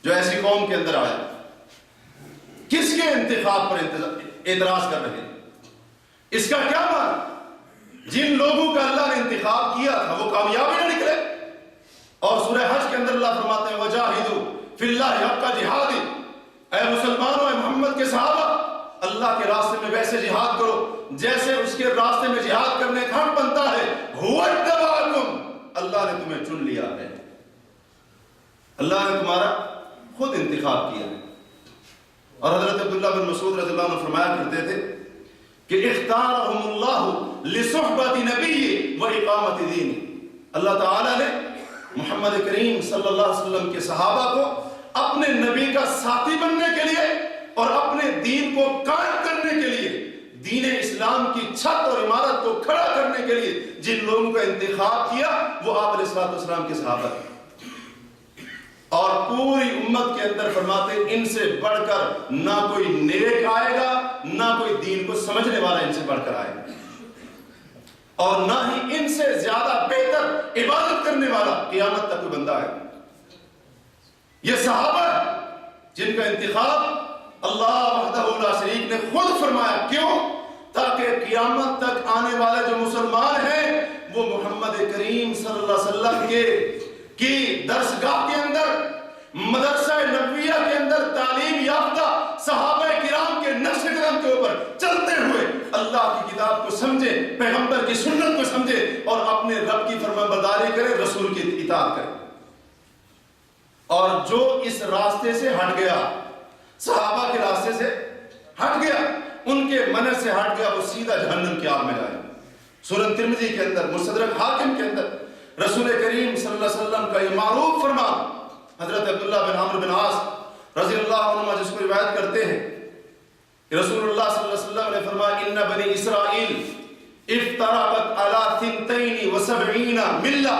جو ایسی قوم کے اندر آیا۔ کس کے انتخاب پر اعتراض کر رہے ہیں؟ اس کا کیا معنی؟ جن لوگوں کا اللہ نے انتخاب کیا تھا وہ کامیاب ہی نہ نکلے۔ اور سورہ حج کے اندر اللہ فرماتے ہیں وَجَاهِدُوا فِي اللَّهِ حَقَّ جِهَادِ، اے مسلمانوں، اے محمد کے صحابہ، اللہ کے راستے میں ویسے جہاد کرو جیسے اس کے راستے میں جہاد کرنے کا حق بنتا ہے۔ هُوَ اجْتَبَاكُمْ، اللہ نے تمہیں چن لیا ہے، اللہ نے تمہارا خود انتخاب کیا ہے۔ اور حضرت عبداللہ بن مسعود رضی اللہ عنہ فرمایا کرتے تھے کہ اختارہم اللہ لصحبت نبی و اقامت دین، اللہ تعالیٰ نے محمد کریم صلی اللہ علیہ وسلم کے صحابہ کو اپنے نبی کا ساتھی بننے کے لیے اور اپنے دین کو قائم کرنے کے لیے، دین اسلام کی چھت اور عمارت کو کھڑا کرنے کے لیے جن لوگوں کا انتخاب کیا وہ آپ علیہ السلام کے صحابہ تھے، اور پوری امت کے اندر فرماتے ان سے بڑھ کر نہ کوئی نیک آئے گا، نہ کوئی دین کو سمجھنے والا ان سے بڑھ کر آئے گا، اور نہ ہی ان سے زیادہ بہتر عبادت کرنے والا قیامت تک کوئی بندہ ہے۔ یہ صحابہ جن کا انتخاب اللہ وحدہ لا شریک نے خود فرمایا، کیوں؟ تاکہ قیامت تک آنے والے جو مسلمان ہیں وہ محمد کریم صلی اللہ علیہ وسلم کی درسگاہ کے اندر، مدرسہ نبویہ کے اندر تعلیم یافتہ صحابہ کرام کے نقش قدم کے اوپر چلتے ہوئے اللہ کی کتاب کو سمجھے، پیغمبر کی سنت کو سمجھے اور اپنے رب کی فرمانبرداری کرے، رسول کی اطاعت کرے۔ اور جو اس راستے سے ہٹ گیا، صحابہ کے راستے سے ہٹ گیا، ان کے منع سے ہٹ گیا، وہ سیدھا جہنم کی آگ میں جائے۔ سنن ترمذی کے اندر، مستدرک حاکم کے اندر رسول کریم صلی اللہ علیہ وسلم کا یہ معروف فرمان حضرت عبداللہ بن عمرو بن عاص رضی اللہ عنہ جس کو روایت کرتے ہیں کہ رسول اللہ صلی اللہ علیہ وسلم نے فرمایا ان بنی اسرائیل افترقت علی 72 ملہ،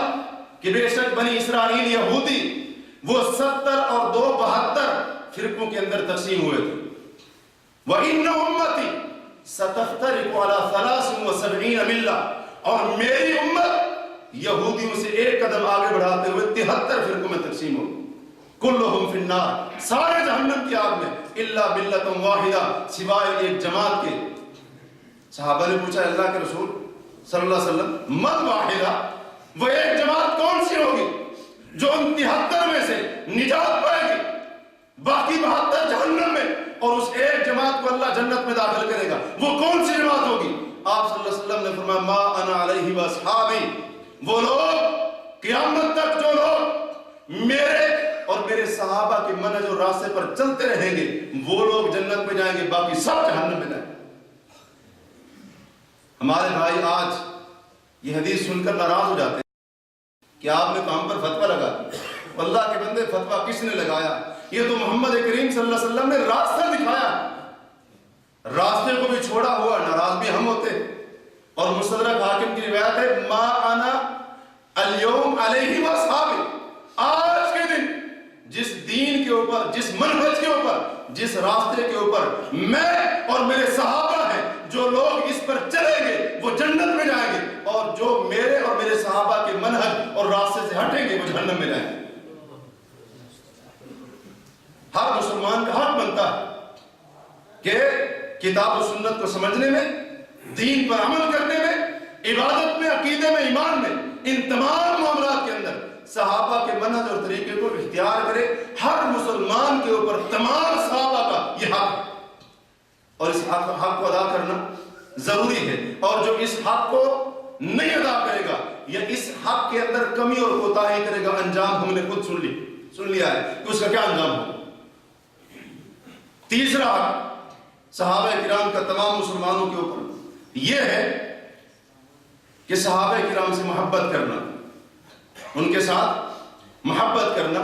کہ بے شک بنی اسرائیل یہودی وہ 70 اور 2 72 فرقوں کے اندر تقسیم ہوئے تھے۔ وَإِنَّ أُمَّتِي سَتَفْتَرِقُ عَلَى 73 ملہ، اور میری امت یہودیوں سے ایک قدم آگے بڑھاتے ہوئے 73 فرقوں میں تقسیم ہو، کلہم فی النار، سارے جہنم کی آگ میں، الا ملۃ واحدہ، سوائے ایک جماعت کے۔ صحابہ نے پوچھا اللہ کے رسول صلی اللہ علیہ وسلم من واحدہ، وہ ایک جماعت کون سی ہوگی جو ان 73 میں سے نجات پائے گی، باقی 72 جہنم میں، اور اس ایک جماعت کو اللہ جنت میں داخل کرے گا، وہ کون سی جماعت ہوگی؟ آپ صلی اللہ علیہ وسلم نے فرمایا ما انا علیہ واصحابی، وہ لوگ قیامت تک جو لوگ میرے اور میرے صحابہ کے منہج اور راستے پر چلتے رہیں گے وہ لوگ جنت میں جائیں گے، باقی سب جہنم میں جائیں گے۔ ہمارے بھائی آج یہ حدیث سن کر ناراض ہو جاتے ہیں کہ آپ نے تو ہم پر فتویٰ لگا دیا۔ اللہ کے بندے فتویٰ کس نے لگایا؟ یہ تو محمد کریم صلی اللہ علیہ وسلم نے راستہ دکھایا، راستے کو بھی چھوڑا ہوا ناراض بھی ہم ہوتے۔ اور مستدرک حاکم کی روایت ہے ما انا اليوم علیہ واصحابی، آج کے دن جس دین کے اوپر، جس منہج کے اوپر، جس راستے کے اوپر میں اور میرے صحابہ ہیں، جو لوگ اس پر چلیں گے وہ جنت میں جائیں گے، اور جو میرے اور میرے صحابہ کے منہج اور راستے سے ہٹیں گے وہ جہنم میں جائیں گے۔ ہر مسلمان کا حق بنتا ہے کہ کتاب و سنت کو سمجھنے میں، دین پر عمل کرنے میں، عبادت میں، عقیدے میں، ایمان میں، ان تمام معاملات کے اندر صحابہ کے منہج اور طریقے کو اختیار کرے۔ ہر مسلمان کے اوپر تمام صحابہ کا یہ حق ہے، اور اس حق کو ادا کرنا ضروری ہے، اور جو اس حق کو نہیں ادا کرے گا یا اس حق کے اندر کمی اور کوتاہی کرے گا، انجام ہم نے خود سن لیا ہے کہ اس کا کیا انجام ہوگا۔ تیسرا حق صحابہ کرام کا تمام مسلمانوں کے اوپر یہ ہے کہ صحابہ کرام سے محبت کرنا، ان کے ساتھ محبت کرنا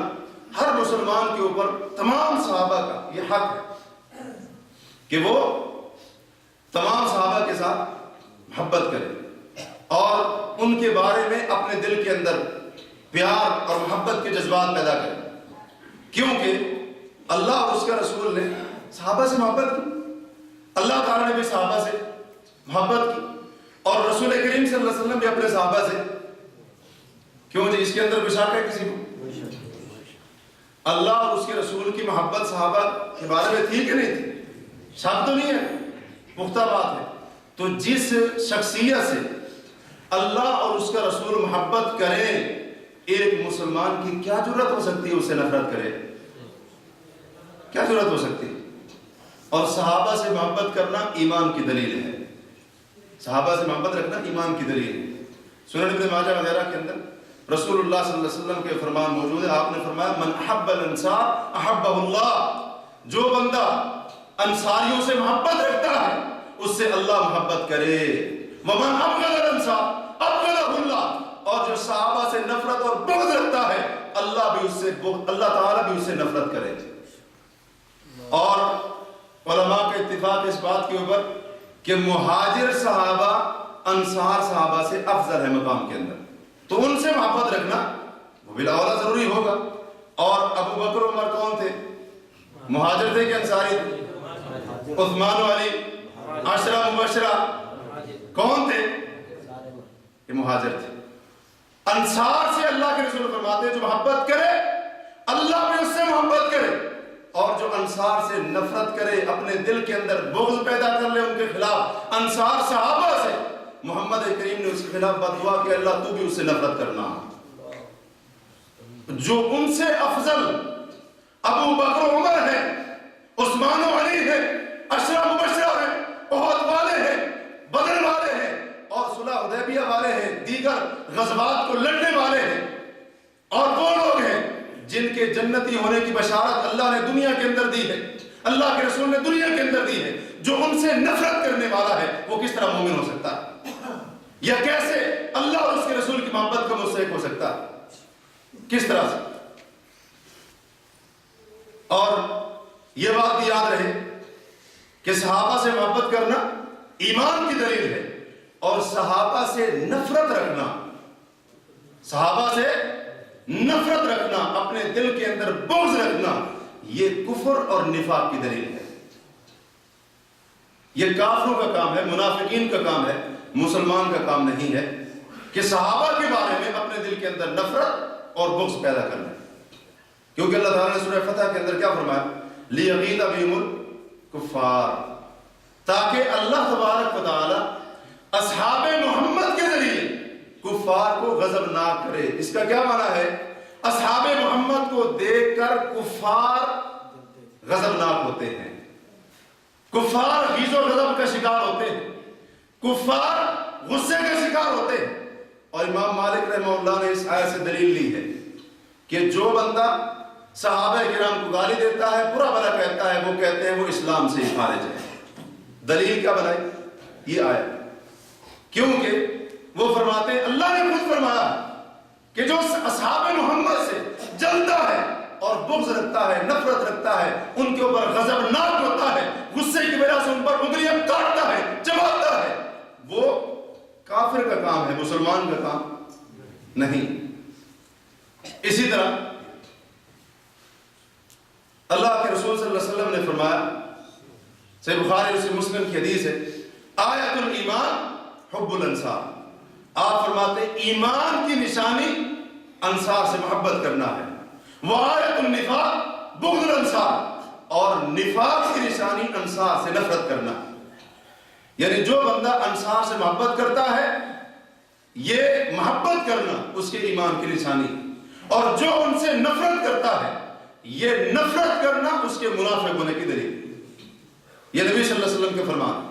ہر مسلمان کے اوپر، تمام صحابہ کا یہ حق ہے کہ وہ تمام صحابہ کے ساتھ محبت کرے اور ان کے بارے میں اپنے دل کے اندر پیار اور محبت کے جذبات پیدا کرے، کیونکہ اللہ اور اس کا رسول نے صحابہ سے محبت کی، اللہ تعالیٰ نے بھی صحابہ سے محبت کی، اور رسول کریم صلی اللہ علیہ وسلم بھی اپنے صحابہ سے، کیوں جی اس کے اندر کوئی شک ہے کسی کو؟ اللہ اور اس کے رسول کی محبت صحابہ کے بارے میں تھی کہ نہیں تھی؟ شک تو نہیں ہے، پختہ بات ہے۔ تو جس شخصیت سے اللہ اور اس کا رسول محبت کریں، ایک مسلمان کی کیا جرات ہو سکتی ہے اسے نفرت کرے؟ کیا جرات ہو سکتی ہے؟ اور صحابہ سے محبت کرنا ایمان کی دلیل ہے، صحابہ سے محبت رکھنا ایمان کی دلیل ہے۔ سنن ابن ماجہ وغیرہ کے اندر رسول اللہ صلی اللہ علیہ وسلم کے فرمان موجود ہے، آپ نے فرمایا من احب الانصار احبہ اللہ، جو بندہ انصاریوں سے محبت رکھتا ہے اس سے اللہ محبت کرے. ومن ابغض الانصار ابغضه اللہ، اور جو صحابہ سے نفرت اور بغض رکھتا ہے اللہ تعالیٰ بھی اس سے نفرت کرے. اور علماء کا اتفاق اس بات کے اوپر کہ مہاجر صحابہ انصار صحابہ سے افضل ہے مقام کے اندر، تو ان سے محبت رکھنا وہ بالاولا ضروری ہوگا. اور ابو بکر عمر کون تھے؟ مہاجر تھے کہ انصاری تھے؟ عثمان و علی عشرہ مبشرہ کون تھے؟ یہ مہاجر تھے. انصار سے اللہ کے رسول فرماتے ہیں جو محبت کرے اللہ بھی اس سے محبت کرے، اور جو انصار سے نفرت کرے اپنے دل کے اندر بغض پیدا کر لے ان کے خلاف، انصار صحابہ سے محمد کریم نے اس کے خلاف بد دعا کہ اللہ تو بھی اس سے نفرت کرنا. جو ان سے افضل ابو بکر عمر ہیں، عثمان و علی ہیں، عشرہ مبشرہ ہیں، احد والے ہیں، بدر والے ہیں، اور صلح حدیبیہ والے ہیں، دیگر غزوات کو لڑنے والے ہیں، اور وہ لوگ ہیں جن کے جنتی ہونے کی بشارت اللہ نے دنیا کے اندر دی ہے، اللہ کے رسول نے دنیا کے اندر دی ہے. جو ان سے نفرت کرنے والا ہے وہ کس طرح مومن ہو سکتا ہے؟ یا کیسے اللہ اور اس کے رسول کی محبت کا مستحق ہو سکتا ہے؟ کس طرح سے؟ اور یہ بات بھی یاد رہے کہ صحابہ سے محبت کرنا ایمان کی دلیل ہے، اور صحابہ سے نفرت رکھنا، صحابہ سے نفرت رکھنا، اپنے دل کے اندر بغض رکھنا، یہ کفر اور نفاق کی دلیل ہے. یہ کافروں کا کام ہے، منافقین کا کام ہے، مسلمان کا کام نہیں ہے کہ صحابہ کے بارے میں اپنے دل کے اندر نفرت اور بغض پیدا کرنا. کیونکہ اللہ تعالیٰ نے سورہ فتح کے اندر کیا فرمایا؟ لِيَغِيظَ بِهِمُ الْكُفَّارَ، تاکہ اللہ تبارک و تعالیٰ اصحاب محمد کے ذریعے کفار کو غضب نہ کرے. اس کا کیا معنی ہے؟ اصحاب محمد کو دیکھ کر کفار غضبناک ہوتے ہیں، کفار غیظ و غضب کا شکار ہوتے ہیں، کفار غصے کا شکار ہوتے ہیں. اور امام مالک رحمہ اللہ نے اس آیت سے دلیل لی ہے کہ جو بندہ صحابہ کرام کو گالی دیتا ہے، برا بھلا کہتا ہے، وہ کہتے ہیں وہ اسلام سے خارج ہے. دلیل کیا بنائی؟ یہ آیت. کیونکہ وہ فرماتے ہیں اللہ نے خود فرمایا کہ جو اصحاب محمد سے جلتا ہے اور بغض رکھتا ہے، نفرت رکھتا ہے، ان کے اوپر غضبناک ہوتا ہے، غصے کی وجہ سے ان پر انگلیاں کاٹتا ہے، چباتا ہے، وہ کافر کا کام ہے، مسلمان کا کام نہیں. اسی طرح اللہ کے رسول صلی اللہ علیہ وسلم نے فرمایا، صحیح بخاری اور مسلم کی حدیث ہے، آیت الایمان حب الانصار. آپ فرماتے ہیں ایمان کی نشانی انصار سے محبت کرنا ہے. وآیت النفاق بغض الانصار، اور نفاق کی نشانی انصار سے نفرت کرنا. یعنی جو بندہ انصار سے محبت کرتا ہے یہ محبت کرنا اس کے ایمان کی نشانی، اور جو ان سے نفرت کرتا ہے یہ نفرت کرنا اس کے منافق ہونے کی دلیل. یہ نبی صلی اللہ علیہ وسلم کے فرمان.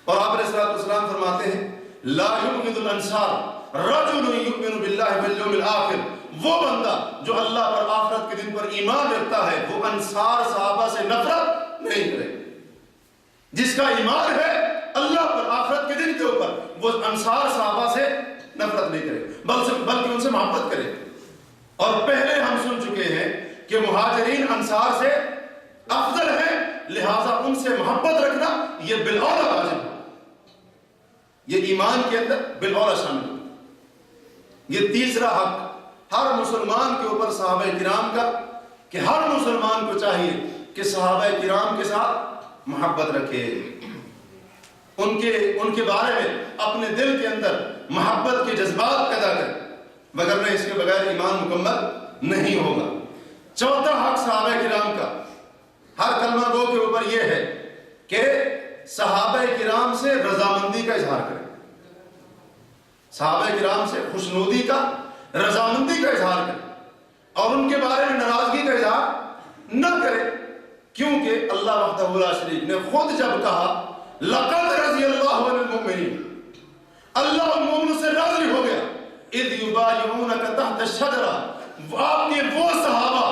اور آپ علیہ السلام فرماتے ہیں لا یبغض الانصار رجل یؤمن باللہ والیوم الآخر، وہ بندہ جو اللہ پر آخرت کے دن پر ایمان رکھتا ہے وہ انصار صحابہ سے نفرت نہیں کرے. جس کا ایمان ہے اللہ پر آخرت کے دن کے اوپر وہ انصار صحابہ سے نفرت نہیں کرے بلکہ ان سے محبت کرے. اور پہلے ہم سن چکے ہیں کہ مہاجرین انصار سے افضل ہیں، لہٰذا ان سے محبت رکھنا یہ بالاولیٰ واجب ہے، یہ ایمان کے اندر بالاولیٰ شامل ہے. یہ تیسرا حق ہر مسلمان کے اوپر صحابہ کرام کا، کہ ہر مسلمان کو چاہیے کہ صحابہ کرام کے ساتھ محبت رکھے، ان کے بارے میں اپنے دل کے اندر محبت کے جذبات پیدا کرے، وگرنہ اس کے بغیر ایمان مکمل نہیں ہوگا. چوتھا حق صحابہ کرام کا ہر کلمہ گو کے اوپر یہ ہے کہ صحابہ کرام سے رضامندی کا اظہار کرے، صحابہ کرام سے خوشنودی کا، رضامندی کا اظہار کرے، اور ان کے بارے میں ناراضگی کا اظہار نہ کرے. کیونکہ اللہ وحدہ لا شریک نے خود جب کہا لقد رضی اللہ عن المؤمنین، اللہ ان مومنوں سے راضی ہو گیا، اذ یبایعونک تحت الشجرہ، آپ کے وہ صحابہ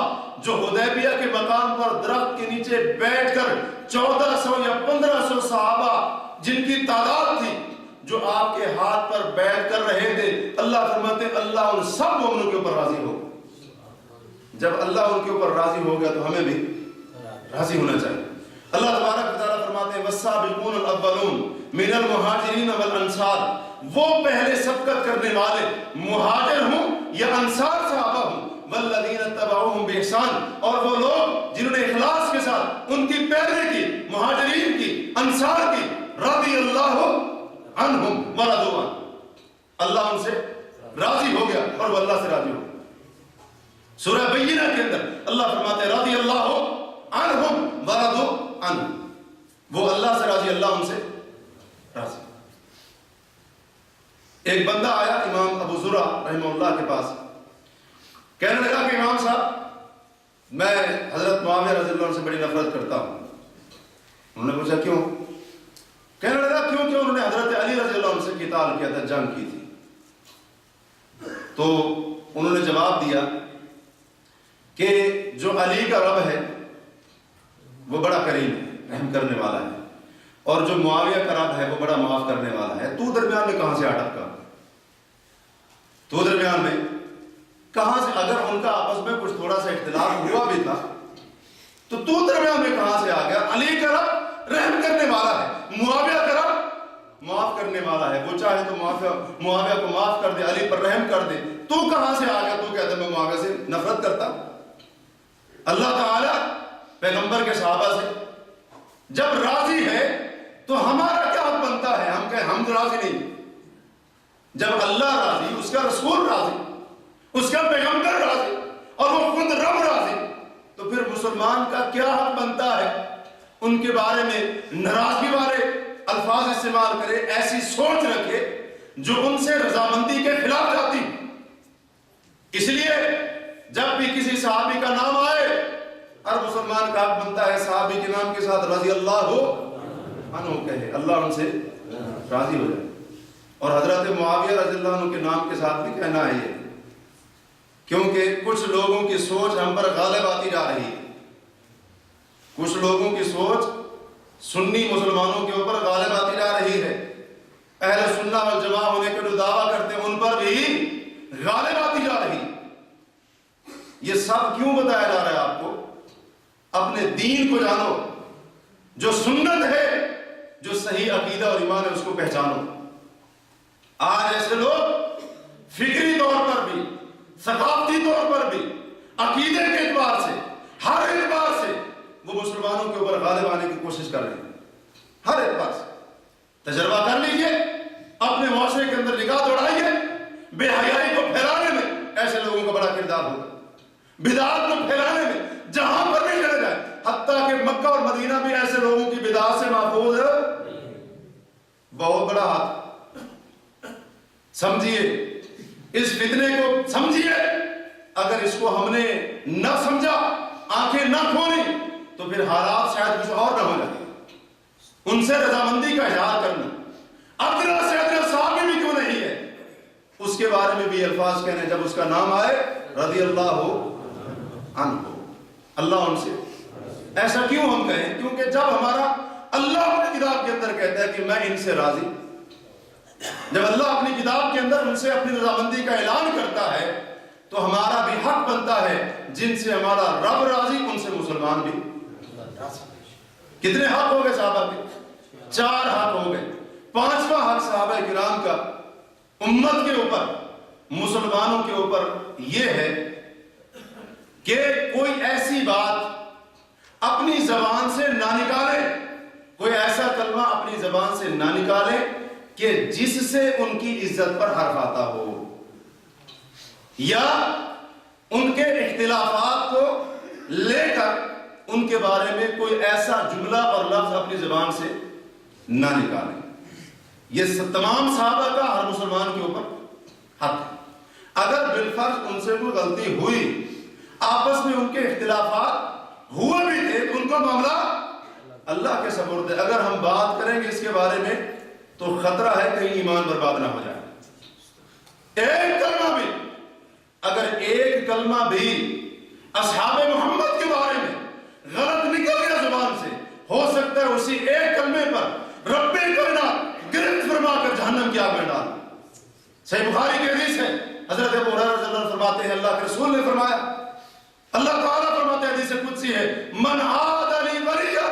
جو حدیبیہ کے مقام پر درخت کے نیچے بیٹھ کر 1400 یا 1500 صحابہ جن کی تعداد تھی جو آپ کے ہاتھ پر بیٹھ کر رہے تھے، اللہ فرماتے اللہ ان سب مومنوں کے اوپر راضی ہو. جب اللہ ان کے اوپر راضی ہو گیا تو ہمیں بھی راضی ہونا چاہیے. اللہ تبارک و تعالیٰ فرماتے ہیں والسابقون الاولون من المہاجرین والانصار، وہ پہلے سبقت کرنے والے مہاجر ہوں یا انصار صحابہ ہوں، والذین اتبعوہم بإحسان، اور وہ لوگ جنہوں نے اخلاص کے ساتھ ان کی پیروی کی، مہاجرین کی، انصار کی، رضی اللہ عنہم ورضوا عنہ، اللہ ان سے راضی ہو گیا اور وہ اللہ سے راضی ہو گیا. سورہ بینہ کے اندر اللہ فرماتے ہیں رضی اللہ عنہم ورضوا عنہ، وہ اللہ سے راضی، اللہ ان سے راضی. ایک بندہ آیا امام ابو زرع رحمہ اللہ کے پاس، کہنے لگا کہ امام صاحب میں حضرت معاویہ رضی اللہ عنہ سے بڑی نفرت کرتا ہوں. انہوں نے پوچھا کیوں؟ کہنے لگا کیونکہ انہوں نے حضرت علی رضی اللہ عنہ سے قتال کیا تھا، جنگ کی تھی. تو انہوں نے جواب دیا کہ جو علی کا رب ہے وہ بڑا کریم ہے، رحم کرنے والا ہے، اور جو معاویہ کا رب ہے وہ بڑا معاف کرنے والا ہے. تو درمیان میں کہاں سے اٹکا؟ تو درمیان میں کہاں سے؟ اگر ان کا آپس میں کچھ تھوڑا سا اختلاف ہوا بھی تھا تو درمیان میں کہاں سے آ گیا؟ علی کا رب رحم کرنے والا ہے، معاویہ کا رب معاف کرنے والا ہے، وہ چاہے تو معاویہ کو معاف کر دے، علی پر رحم کر دے. تو کہاں سے آ گیا؟ تو کہتا میں معاویہ سے نفرت کرتا. اللہ تعالیٰ پیغمبر کے صحابہ سے جب راضی ہے تو ہمارا کیا حق بنتا ہے ہم کہیں ہم راضی نہیں؟ جب اللہ راضی، اس کا رسول راضی، اس کا پیغمبر راضی اور وہ خود رب راضی، تو پھر مسلمان کا کیا حق بنتا ہے ان کے بارے میں ناراضگی والے الفاظ استعمال کرے، ایسی سوچ رکھے جو ان سے رضامندی کے خلاف جاتی. اس لیے جب بھی کسی صحابی کا نام آئے ہر مسلمان کا حق بنتا ہے صحابی کے نام کے ساتھ رضی اللہ عنہ کہے، اللہ ان سے راضی ہو جائے. اور حضرت معاویہ رضی اللہ عنہ کے نام کے ساتھ بھی کہنا ہے یہ، کیونکہ کچھ لوگوں کی سوچ ہم پر غالب آتی جا رہی ہے. کچھ لوگوں کی سوچ سنی مسلمانوں کے اوپر غالب آتی جا رہی ہے. اہل سنہ والجماع ہونے کے جو دعویٰ کرتے ہیں ان پر بھی غالب آتی جا رہی. یہ سب کیوں بتایا جا رہا ہے آپ کو؟ اپنے دین کو جانو، جو سنت ہے، جو صحیح عقیدہ اور ایمان ہے اس کو پہچانو. آج ایسے لوگ فکری طور پر بھی، ثقافتی طور پر بھی، عقیدے کے اعتبار سے، ہر اعتبار سے وہ مسلمانوں کے اوپر غالب آنے کی کوشش کر رہے ہیں. ہر اعتبار سے تجربہ کر لیجئے، اپنے معاشرے کے اندر نگاہ دوڑائیے، بے حیائی کو پھیلانے میں ایسے لوگوں کا بڑا کردار ہوگا. بدعات کو پھیلانے میں جہاں پر بھی چلے جائے، حتیٰ کہ مکہ اور مدینہ بھی ایسے لوگوں کی بدعات سے محفوظ ہے. بہت بڑا ہاتھ. سمجھیے اس فتنے کو، سمجھیے اگر اس کو ہم نے نہ سمجھا، آنکھیں نہ کھولی تو پھر حالات شاید کچھ اور نہ ہو جائے. ان سے رضامندی کا اظہار کرنا، ادنا سے ادنا صحابی بھی کیوں نہیں ہے اس کے بارے میں بھی الفاظ کہنے جب اس کا نام آئے رضی اللہ عنہ، اللہ ان سے. ایسا کیوں ہم کہیں؟ کیونکہ جب ہمارا اللہ اپنی کتاب کے اندر کہتا ہے کہ میں ان سے راضی، جب اللہ اپنی کتاب کے اندر ان سے اپنی رضامندی کا اعلان کرتا ہے تو ہمارا بھی حق بنتا ہے جن سے ہمارا رب راضی ان سے مسلمان بھی. کتنے حق ہو گئے صحابہ کے؟ 4 حق ہو گئے. 5واں حق صحابہ کرام کا امت کے اوپر، مسلمانوں کے اوپر یہ ہے کہ کوئی ایسی بات اپنی زبان سے نہ نکالے، کوئی ایسا کلمہ اپنی زبان سے نہ نکالے کہ جس سے ان کی عزت پر حرف آتا ہو، یا ان کے اختلافات کو لے کر ان کے بارے میں کوئی ایسا جملہ اور لفظ اپنی زبان سے نہ نکالے. یہ تمام صحابہ کا ہر مسلمان کے اوپر حق ہے. اگر بالفرض ان سے کوئی غلطی ہوئی، آپس میں ان کے اختلافات ہوئے بھی تھے تو ان کا معاملہ اللہ کے سپرد ہے. اگر ہم بات کریں گے اس کے بارے میں تو خطرہ ہے کہیں ایمان برباد نہ ہو جائے. ایک کلمہ بھی، اگر ایک کلمہ بھی اصحاب محمد کے بارے میں غلط نکل گیا زبان سے، ہو سکتا ہے اسی ایک کلمے پر رب کائنات گرفت فرما کر جہنم کی آگ میں ڈال۔ صحیح بخاری کی حدیث ہے، حضرت ابو ہریرہ رضی اللہ عنہ فرماتے ہیں اللہ کے رسول نے فرمایا، اللہ تعالیٰ فرماتے ہیں حدیث قدسی ہے، من عاد لی ولیا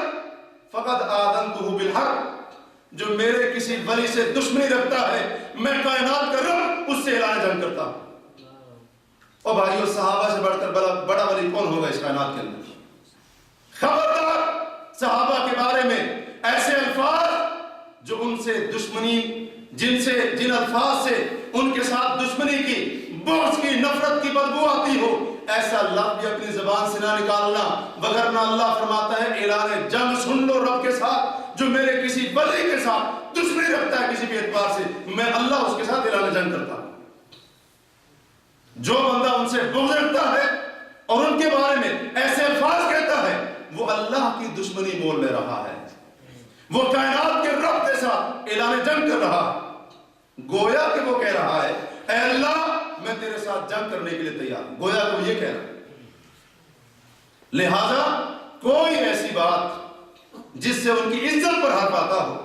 فقد آذنتہ بالحرب، جو میرے کسی ولی سے دشمنی رکھتا ہے میں کائنات کا رب اس سے اعلان جنگ کرتا ہوں۔ اور بھائیو صحابہ سے بڑھ کر بڑا ولی کون ہوگا اس کائنات کے اندر؟ خبردار صحابہ کے بارے میں ایسے الفاظ جو ان سے دشمنی، جن الفاظ سے ان کے ساتھ دشمنی کی، بغض کی، نفرت کی بدبو آتی ہو، ایسا لفظ بھی اپنی زبان سے نہ نکالنا، وگرنہ اللہ فرماتا ہے اعلان جنگ سن لو رب کے ساتھ، جو میرے کسی ولی کے ساتھ دشمنی رکھتا ہے کسی بھی اعتبار سے، میں اللہ اس کے ساتھ اعلان جنگ کرتا ہوں۔ جو بندہ ان سے بغض رکھتا ہے اور ان کے بارے میں ایسے الفاظ کہتا ہے، وہ اللہ کی دشمنی مول لے رہا ہے، وہ کائنات کے رب کے ساتھ اعلان جنگ کر رہا ہے۔ گویا کہ وہ کہہ رہا ہے اے اللہ میں تیرے ساتھ جنگ کرنے کے لیے تیار ہوں، گویا کہ وہ یہ کہہ رہا ہے۔ لہذا کوئی ایسی بات جس سے ان کی عزت پر حرف آتا ہو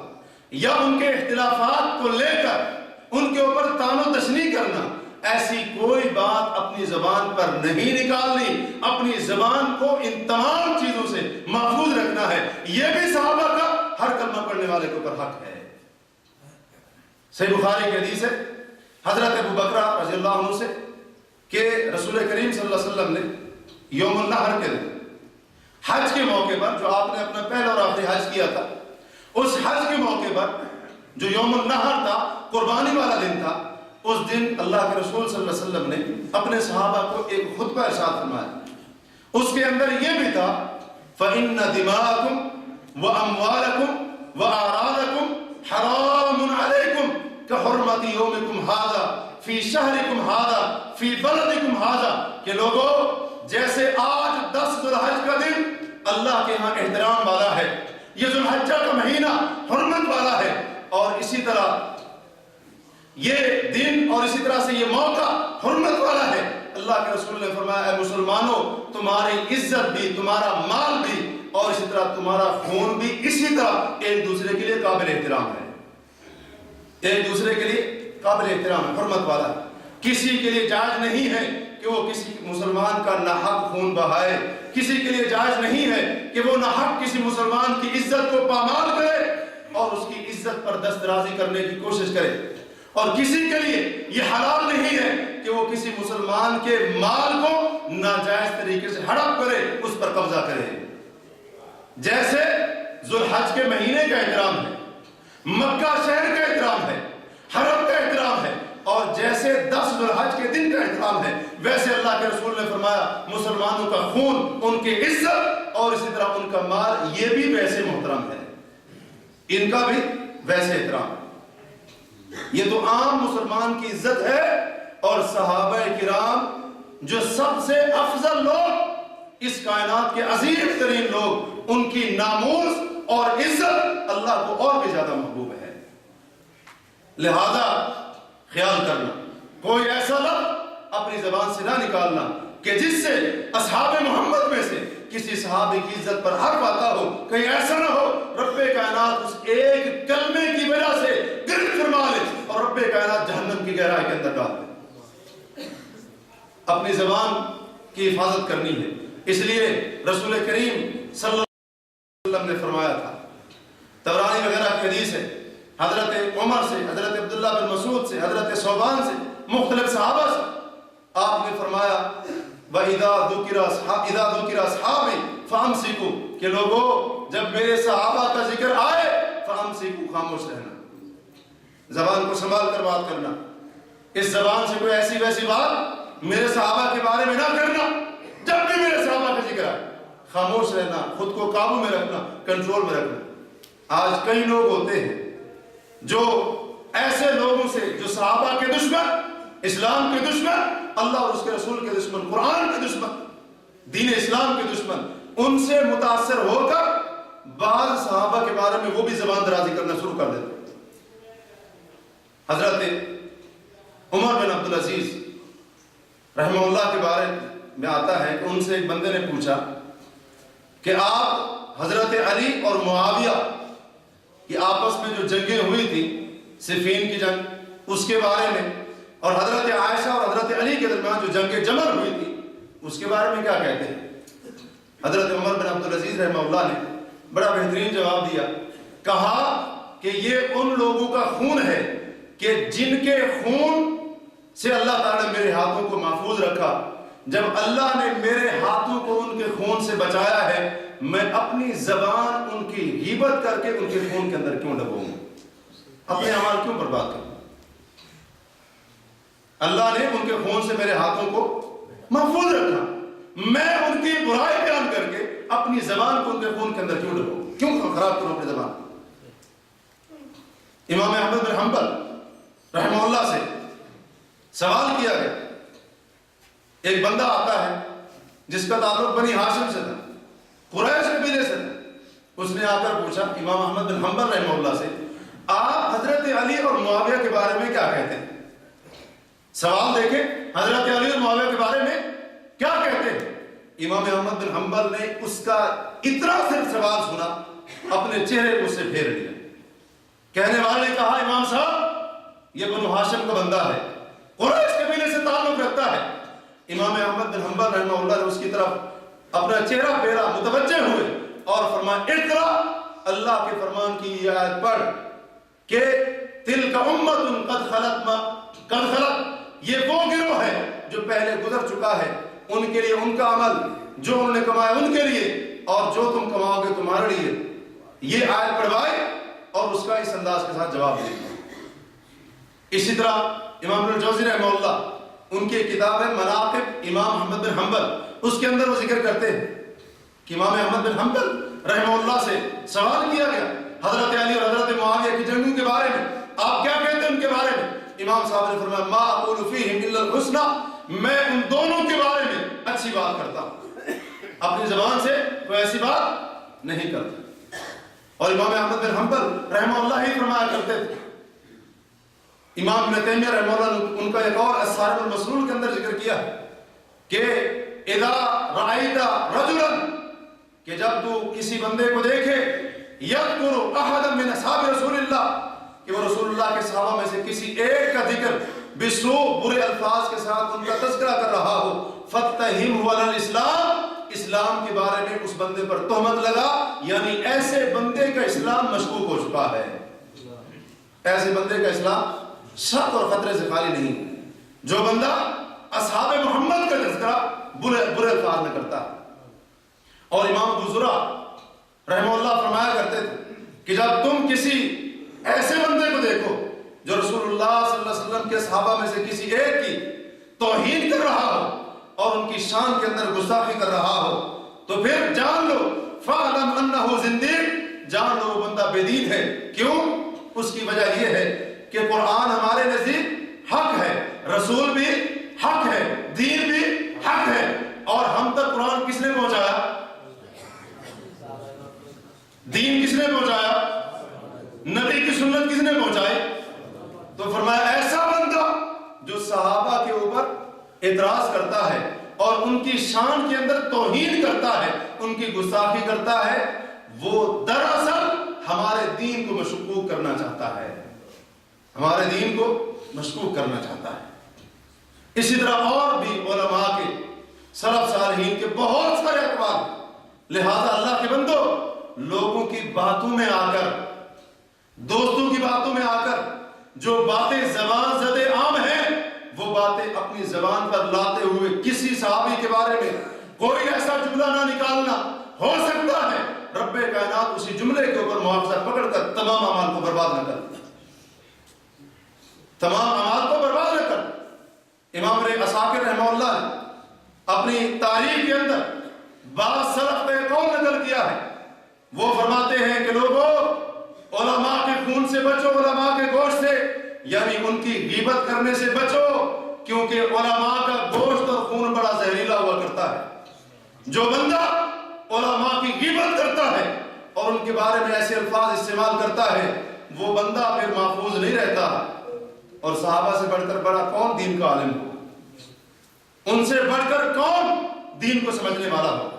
یا ان کے اختلافات کو لے کر ان کے اوپر تان و تشنیع کرنا، ایسی کوئی بات اپنی زبان پر نہیں نکالنی، اپنی زبان کو ان تمام چیزوں سے محفوظ رکھنا ہے۔ یہ بھی صحابہ کا ہر کلمہ پڑھنے والے کے اوپر حق ہے۔ صحیح بخاری کی حدیث ہے حضرت ابو بکر رضی اللہ عنہ سے کہ رسول کریم صلی اللہ علیہ وسلم نے یوم النحر کے دن حج کے موقع پر، جو آپ نے اپنا پہلا اور آخری حج کیا تھا، اس حج کے موقع پر جو یوم النحر تھا، قربانی والا دن تھا، اس دن اللہ کے رسول صلی اللہ علیہ وسلم نے اپنے صحابہ کو ایک خطبہ ارشاد فرمایا۔ اس کے اندر یہ بھی تھا فَإِنَّ دِمَاءَكُمْ وَأَمْوَالَكُمْ وَأَعْرَاضَكُمْ حَرَامٌ عَلَيْكُمْ كَحُرْمَةِ يَوْمِكُمْ هَذَا فِي شَهْرِكُمْ هَذَا فِي بَلَدِكُمْ هَذَا، کہ لوگوں جیسے آج 10 ذو الحج کا دن اللہ کے ہاں احترام والا ہے، یہ ذو الحجہ کا مہینہ حرمت والا ہے، اور اسی طرح یہ دن اور اسی طرح سے یہ موقع حرمت والا ہے، اللہ کے رسول نے فرمایا اے مسلمانوں تمہاری عزت بھی، تمہارا مال بھی اور اسی طرح تمہارا خون بھی اسی طرح ایک دوسرے کے لیے قابل احترام ہے، ایک دوسرے کے لیے قابل احترام ہے، حرمت والا ہے۔ کسی کے لیے جائز نہیں ہے کہ وہ کسی مسلمان کا ناحق خون بہائے، کسی کے لیے جائز نہیں ہے کہ وہ ناحق کسی مسلمان کی عزت کو پامال کرے اور اس کی عزت پر دسترازی کرنے کی کوشش کرے، اور کسی کے لیے یہ حلال نہیں ہے کہ وہ کسی مسلمان کے مال کو ناجائز طریقے سے ہڑپ کرے، اس پر قبضہ کرے۔ جیسے ذو الحج کے مہینے کا احترام ہے، مکہ شہر کا احترام ہے، حرم کا احترام ہے، اور جیسے 10 ذو الحج کے دن کا احترام ہے، ویسے اللہ کے رسول نے فرمایا مسلمانوں کا خون، ان کی عزت اور اسی طرح ان کا مال یہ بھی ویسے محترم ہے، ان کا بھی ویسے احترام ہے۔ یہ تو عام مسلمان کی عزت ہے، اور صحابہ کرام جو سب سے افضل لوگ، اس کائنات کے عظیم ترین لوگ، ان کی ناموس اور عزت اللہ کو اور بھی زیادہ محبوب ہے۔ لہذا خیال کرنا، کوئی ایسا لفظ اپنی زبان سے نہ نکالنا کہ جس سے اصحاب محمد میں سے کسی صحابی کی عزت پر حرف آتا ہو، کہیں ایسا نہ ہو رب کائنات اس ایک کلمے کی وجہ سے گرفت فرما لے اور رب کائنات جہنم کی گہرائی کے اندر ڈال دے۔ اپنی زبان کی حفاظت کرنی ہے، اس لیے رسول کریم صلی اللہ علیہ وسلم نے فرمایا تھا، طبرانی وغیرہ کی حدیث ہے، حضرت عمر سے، حضرت عبداللہ بن مسعود سے، حضرت ثوبان سے، مختلف صحابہ سے، آپ نے فرمایا وَإِذَا ذُكِرَ أَصْحَابِي فَأَمْسِكُوا، کہ لوگوں جب میرے صحابہ کا ذکر آئے فَأَمْسِكُوا، خاموش رہنا، زبان کو سنبھال کر بات کرنا، اس زبان سے کوئی ایسی ویسی بات میرے صحابہ کے بارے میں نہ کرنا، جب بھی میرے صحابہ کا ذکر آئے خاموش رہنا، خود کو قابو میں رکھنا، کنٹرول میں رکھنا۔ آج کئی لوگ ہوتے ہیں جو ایسے لوگوں سے جو صحابہ کے دشمن، اسلام کے دشمن، اللہ اور اس کے رسول کے دشمن، قرآن کے دشمن، دین اسلام کے دشمن، ان سے متاثر ہو کر بعض صحابہ کے بارے میں وہ بھی زبان درازی کرنا شروع کر دیتے۔ حضرت عمر بن عبدالعزیز رحمہ اللہ کے بارے میں آتا ہے کہ ان سے ایک بندے نے پوچھا کہ آپ حضرت علی اور معاویہ کی آپس میں جو جنگیں ہوئی تھی، صفین کی جنگ، اس کے بارے میں، اور حضرت عائشہ اور حضرت علی کے درمیان جو جنگ جمل ہوئی تھی اس کے بارے میں کیا کہتے ہیں؟ حضرت عمر بن عبدالعزیز رحمہ اللہ نے بڑا بہترین جواب دیا، کہا کہ یہ ان لوگوں کا خون ہے کہ جن کے خون سے اللہ تعالیٰ نے میرے ہاتھوں کو محفوظ رکھا۔ جب اللہ نے میرے ہاتھوں کو ان کے خون سے بچایا ہے، میں اپنی زبان ان کی غیبت کر کے ان کے خون کے اندر کیوں ڈبوں گا؟ اپنے اعمال کیوں برباد کروں؟ اللہ نے ان کے خون سے میرے ہاتھوں کو محفوظ رکھا، میں ان کی برائی بیان کر کے اپنی زبان کو ان کے خون کے اندر کیوں ڈبوں؟ کیوں خراب کروں اپنی زبان؟ امام احمد بن حنبل رحمہ اللہ سے سوال کیا گیا، ایک بندہ آتا ہے جس کا تعلق بنی ہاشم سے تھا، قریش قبیلے سے تھا، اس نے آ کر پوچھا امام احمد بن حنبل رحمہ اللہ سے، آپ حضرت علی اور معاویہ کے بارے میں کیا کہتے ہیں؟ سوال دیکھیں، حضرت علی اور معاویہ کے بارے میں کیا کہتے ہیں؟ امام احمد بن حنبل نے اس کا اتنا صرف سوال سنا، اپنے چہرے کو اس سے پھیر لیا۔ کہنے والے نے کہا، امام صاحب یہ بنو ہاشم کا بندہ ہے، قریش قبیلے سے تعلق رکھتا ہے۔ امام احمد بن حنبل رحمہ اللہ نے اس کی طرف اپنا چہرہ پھیرا، متوجہ ہوئے اور فرمایا، اقرا، اللہ کے فرمان کی یہ آیت پڑھ کہ تلک امت قد خلت، یہ وہ گروہ ہے جو پہلے گزر چکا ہے، ان کے لیے ان کا عمل جو انہوں نے کمایا ان کے لیے، اور جو تم کماؤ گے تمہارے لیے۔ یہ آیت پڑھوائے اور اس کا اس انداز کے ساتھ جواب دیا۔ اسی طرح امام ابن الجوزی رحمہ اللہ، ان کی کتاب ہے مناقب امام احمد بن حنبل، اس کے اندر وہ ذکر کرتے ہیں کہ امام احمد بن حنبل رحمہ اللہ سے سوال کیا گیا حضرت علی اور حضرت معاویہ کی جنگوں کے بارے میں، آپ کیا کہتے ہیں ان کے بارے میں؟ امام صاحب نے فرمایا، ما اقول فیہم الا الحسنى، میں ان دونوں کے بارے میں اچھی بات کرتا ہوں، اپنی زبان سے کوئی ایسی بات نہیں کرتا۔ اور امام احمد بن حنبل رحمہ اللہ ہی فرمایا کرتے تھے۔ امام ابن تیمیہ رحمہ اللہ نے ان کا ایک اور الصارم المسلول کے اندر ذکر کیا کہ اذا رأیت رجلا، کہ جب تو کسی بندے کو دیکھے، یذکر احدا من اصحاب رسول اللہ، کہ وہ رسول اللہ کے صحابہ میں سے کسی ایک کا ذکر بسوء، برے الفاظ کے ساتھ ان کا تذکرہ کر رہا ہو، فتہمہ علی الاسلام، اسلام کے بارے میں اس بندے پر تہمت لگا، یعنی ایسے بندے کا اسلام مشکوک ہو چکا ہے، ایسے بندے کا اسلام شک اور خطرے سے خالی نہیں۔ جو بندہ اصحاب محمد کا تذکرہ برے الفاظ میں کرتا ہے۔ اور امام ابو زرع رحمہ اللہ فرمایا کرتے تھے کہ جب تم کسی ایسے بندے کو دیکھو جو رسول اللہ صلی اللہ علیہ وسلم کے صحابہ میں سے کسی ایک کی توہین کر رہا ہو اور ان کی شان کے اندر گستاخی کر رہا ہو، تو پھر جان لو فَاعْلَمْ أَنَّهُ زِنْدِيقٌ، جان لو وہ بندہ بے دین ہے۔ کیوں؟ اس کی وجہ یہ ہے کہ قرآن ہمارے نزدیک حق ہے، رسول بھی حق ہے، دین بھی حق ہے، اور ہم تک قرآن کس نے پہنچایا؟ دین کس نے پہنچایا؟ نبی کی سنت کس نے پہنچائی؟ تو فرمایا ایسا بندہ جو صحابہ کے اوپر اعتراض کرتا ہے اور ان کی شان کے اندر توہین کرتا ہے، ان کی گستاخی کرتا ہے، وہ دراصل ہمارے دین کو مشکوک کرنا چاہتا ہے، ہمارے دین کو مشکوک کرنا چاہتا ہے۔ اسی طرح اور بھی علماء کے، سلف صالحین کے بہت سارے اقوال۔ لہذا اللہ کے بندو، لوگوں کی باتوں میں آ کر، دوستوں کی باتوں میں آ کر جو باتیں زبان زد عام ہیں، وہ باتیں اپنی زبان پر لاتے ہوئے کسی صحابی کے بارے میں کوئی ایسا جملہ نہ نکالنا، ہو سکتا ہے رب کائنات اسی جملے کے اوپر معاوضہ پکڑ کر تمام اعمال کو برباد نہ کر، تمام اعمال کو برباد نہ کر۔ امام عساکر رحمہ اللہ نے اپنی تاریخ کے اندر بعض سلف کا ایک قول نقل کیا ہے، وہ فرماتے ہیں کہ لوگوں، علماء کے خون سے بچو، علماء کے گوشت سے، یعنی ان کی غیبت کرنے سے بچو، کیونکہ علماء کا گوشت اور خون بڑا زہریلا ہوا کرتا ہے۔ جو بندہ علماء کی غیبت کرتا ہے اور ان کے بارے میں ایسے الفاظ استعمال کرتا ہے، وہ بندہ پھر محفوظ نہیں رہتا۔ اور صحابہ سے بڑھ کر بڑا کون دین کا عالم ہو؟ ان سے بڑھ کر کون دین کو سمجھنے والا ہو؟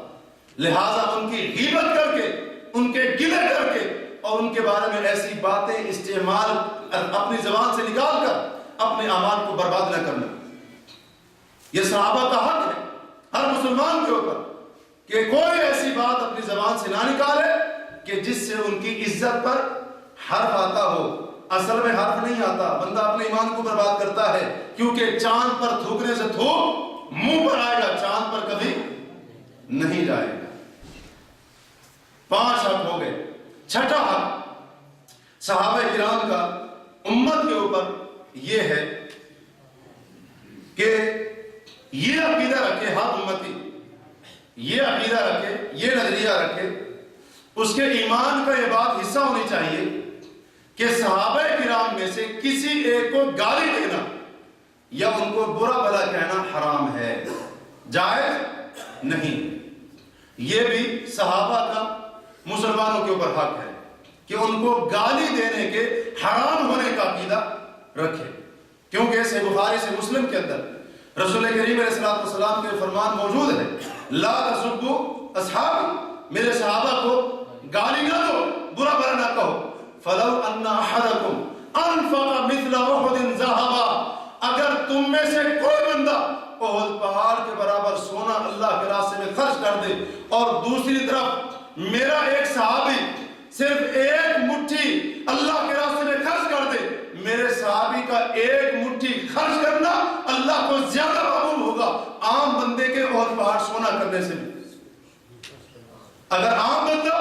لہٰذا ان کی غیبت کر کے، ان کے گلے کر کے اور ان کے بارے میں ایسی باتیں استعمال اپنی زبان سے نکال کر اپنے اعمال کو برباد نہ کرنا۔ یہ صحابہ کا حق ہے ہر مسلمان کے اوپر کہ کوئی ایسی بات اپنی زبان سے نہ نکالے کہ جس سے ان کی عزت پر حرف آتا ہو۔ اصل میں حرف نہیں آتا، بندہ اپنے ایمان کو برباد کرتا ہے، کیونکہ چاند پر تھوکنے سے تھوک منہ پر آئے گا، چاند پر کبھی نہیں جائے گا۔ 5 حق ہو گئے۔ چھٹا حق صحابہ کرام کا امت کے اوپر یہ ہے کہ یہ عقیدہ رکھے، ہر امتی یہ عقیدہ رکھے، یہ نظریہ رکھے، اس کے ایمان کا یہ بات حصہ ہونی چاہیے کہ صحابہ کرام میں سے کسی ایک کو گالی دینا یا ان کو برا بھلا کہنا حرام ہے، جائز نہیں۔ یہ بھی صحابہ کا مسلمانوں کے اوپر حق ہے کہ ان کو گالی دینے کے حرام ہونے کا عقیدہ رکھے، کیونکہ صحیح بخاری سے مسلم کے اندر رسول کریم علیہ السلام کے فرمان موجود ہے، لا تسبوا اصحابی، میرے صحابہ کو گالی نہ دو، برا بھلا نہ کہو۔ فلو ان احدکم انفق مثل احد ذهبا، اگر تم میں سے کوئی بندہ احد پہاڑ کے برابر سونا اللہ کے راستے میں خرچ کر دے، اور دوسری طرف میرا ایک صحابی صرف ایک مٹھی اللہ کے راستے میں خرچ کر دے، میرے صحابی کا ایک مٹھی خرچ کرنا اللہ کو زیادہ قبول ہوگا عام بندے کے احد پہاڑ سونا کرنے سے بھی۔ اگر عام بندہ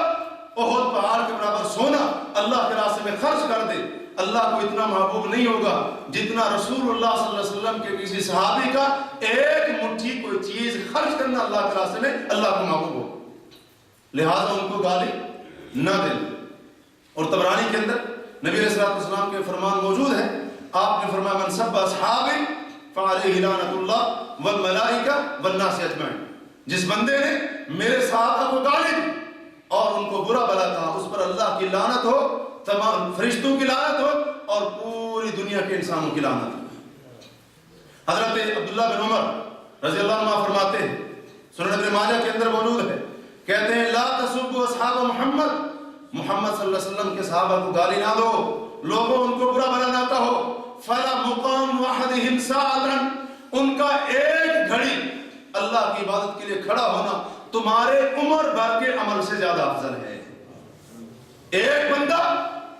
احد پہاڑ کے برابر سونا اللہ کے راستے میں خرچ کر دے، اللہ کو اتنا محبوب نہیں ہوگا جتنا رسول اللہ صلی اللہ علیہ وسلم کے کسی صحابی کا ایک مٹھی کوئی چیز خرچ کرنا اللہ کے راستے میں اللہ کو محبوب ہو۔ لہٰذا ان کو گالی نہ دیں۔ اور طبرانی کے اندر نبی علیہ السلام کے فرمان موجود ہے، آپ نے فرمایا من سب اصحابی فعلیہ لعنت اللہ والملائکہ والناس اجمعین، جس بندے نے میرے صحابہ کو گالی دی اور ان کو برا بھلا کہا، اس پر اللہ کی لعنت ہو، تمام فرشتوں کی لعنت ہو اور پوری دنیا کے انسانوں کی لعنت ہو۔ حضرت عبداللہ بن عمر رضی اللہ عنہ فرماتے ہیں، سنن ابن ماجہ کے اندر موجود ہے، کہتے ہیں لا تسبوا اصحاب محمد، محمد صلی اللہ علیہ وسلم کے صحابہ کو گالی نہ دو، لوگوں ان کو برا بھلا نہ کہو۔ فلا مقام واحدہم ساعۃ، ان کا ایک گھڑی اللہ کی عبادت کے لیے کھڑا ہونا تمہارے عمر بھر کے عمل سے زیادہ افضل ہے۔ ایک بندہ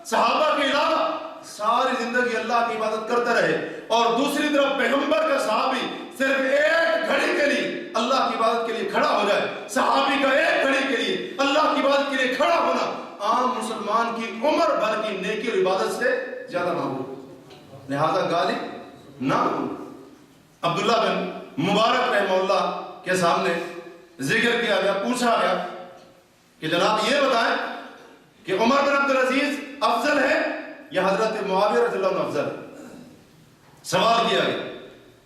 صحابہ کے علاوہ ساری زندگی اللہ کی عبادت کرتا رہے اور دوسری طرف پیغمبر کا صحابی صرف ایک گھڑی کے لیے اللہ کی عبادت کے لیے کھڑا ہو جائے، صحابی کا ایک گھڑی کے لیے اللہ کی عبادت کے لیے کھڑا ہونا عام مسلمان کی عمر بھر کی نیکی اور عبادت سے زیادہ محبوب، لہذا گالی نہ ہو۔ عبداللہ بن مبارک رحمہ اللہ کے سامنے ذکر کیا گیا، پوچھا گیا کہ جناب یہ بتائیں کہ عمر بن عبدالعزیز افضل ہے یا حضرت معاویہ رضی اللہ عنہ افضل ہے؟ سوال کیا گیا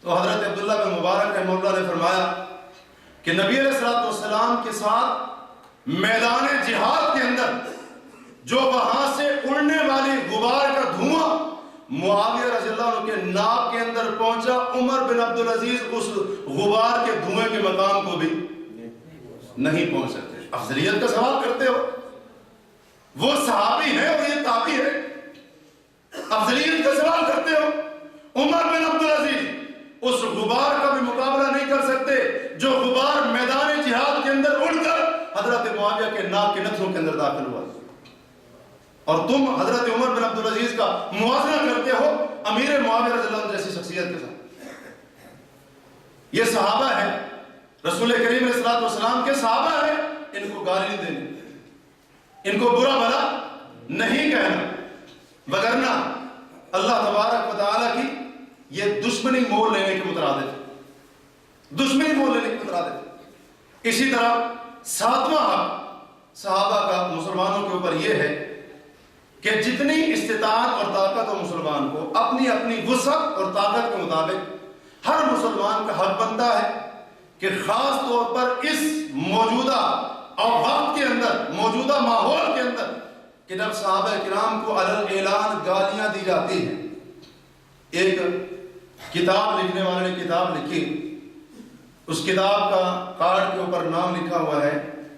تو حضرت عبداللہ بن مبارک رحمہ اللہ نے فرمایا کہ نبی علیہ السلام کے ساتھ میدان جہاد کے اندر جو وہاں سے اڑنے والی غبار کا دھواں معاویہ رضی اللہ عنہ کے ناک کے اندر پہنچا، عمر بن عبدالعزیز اس غبار کے دھوئیں کے مقام کو بھی نہیں پہنچ سکتے۔ افضلیت کا سوال کرتے ہو، وہ صحابی ہے اور یہ تابعی ہے، افضلیت کا سوال کرتے ہو۔ عمر بن عبدالعزیز اس غبار کا بھی مقابلہ نہیں کر سکتے جو غبار میدان جہاد کے اندر اڑ کر حضرت معاویہ کے ناک کے نتھنوں کے اندر داخل ہوا، اور تم حضرت عمر بن عبدالعزیز کا موازنہ کرتے ہو امیر معاویہ رضی اللہ عنہ جیسی شخصیت کے ساتھ۔ یہ صحابہ ہیں، رسول کریم علیہ السلام کے صحابہ ہیں، ان کو گالی نہیں دینی، ان کو برا بھلا نہیں کہنا، وگرنہ اللہ تبارک و تعالیٰ کی یہ دشمنی مول لینے کے مترادف، دشمنی مول لینے کے مترادف۔ اسی طرح 7واں حق صحابہ کا مسلمانوں کے اوپر یہ ہے کہ جتنی استطاعت اور طاقت ہو مسلمان کو اپنی اپنی وسعت اور طاقت کے مطابق ہر مسلمان کا حق بنتا ہے کہ خاص طور پر اس موجودہ اور وقت کے اندر، موجودہ ماحول کے اندر کہ جب صحابہ کرام کو علی اعلان گالیاں دی جاتی ہیں۔ ایک کتاب لکھنے والے نے کتاب لکھی اس کتاب کا کارڈ کے اوپر نام لکھا ہوا ہے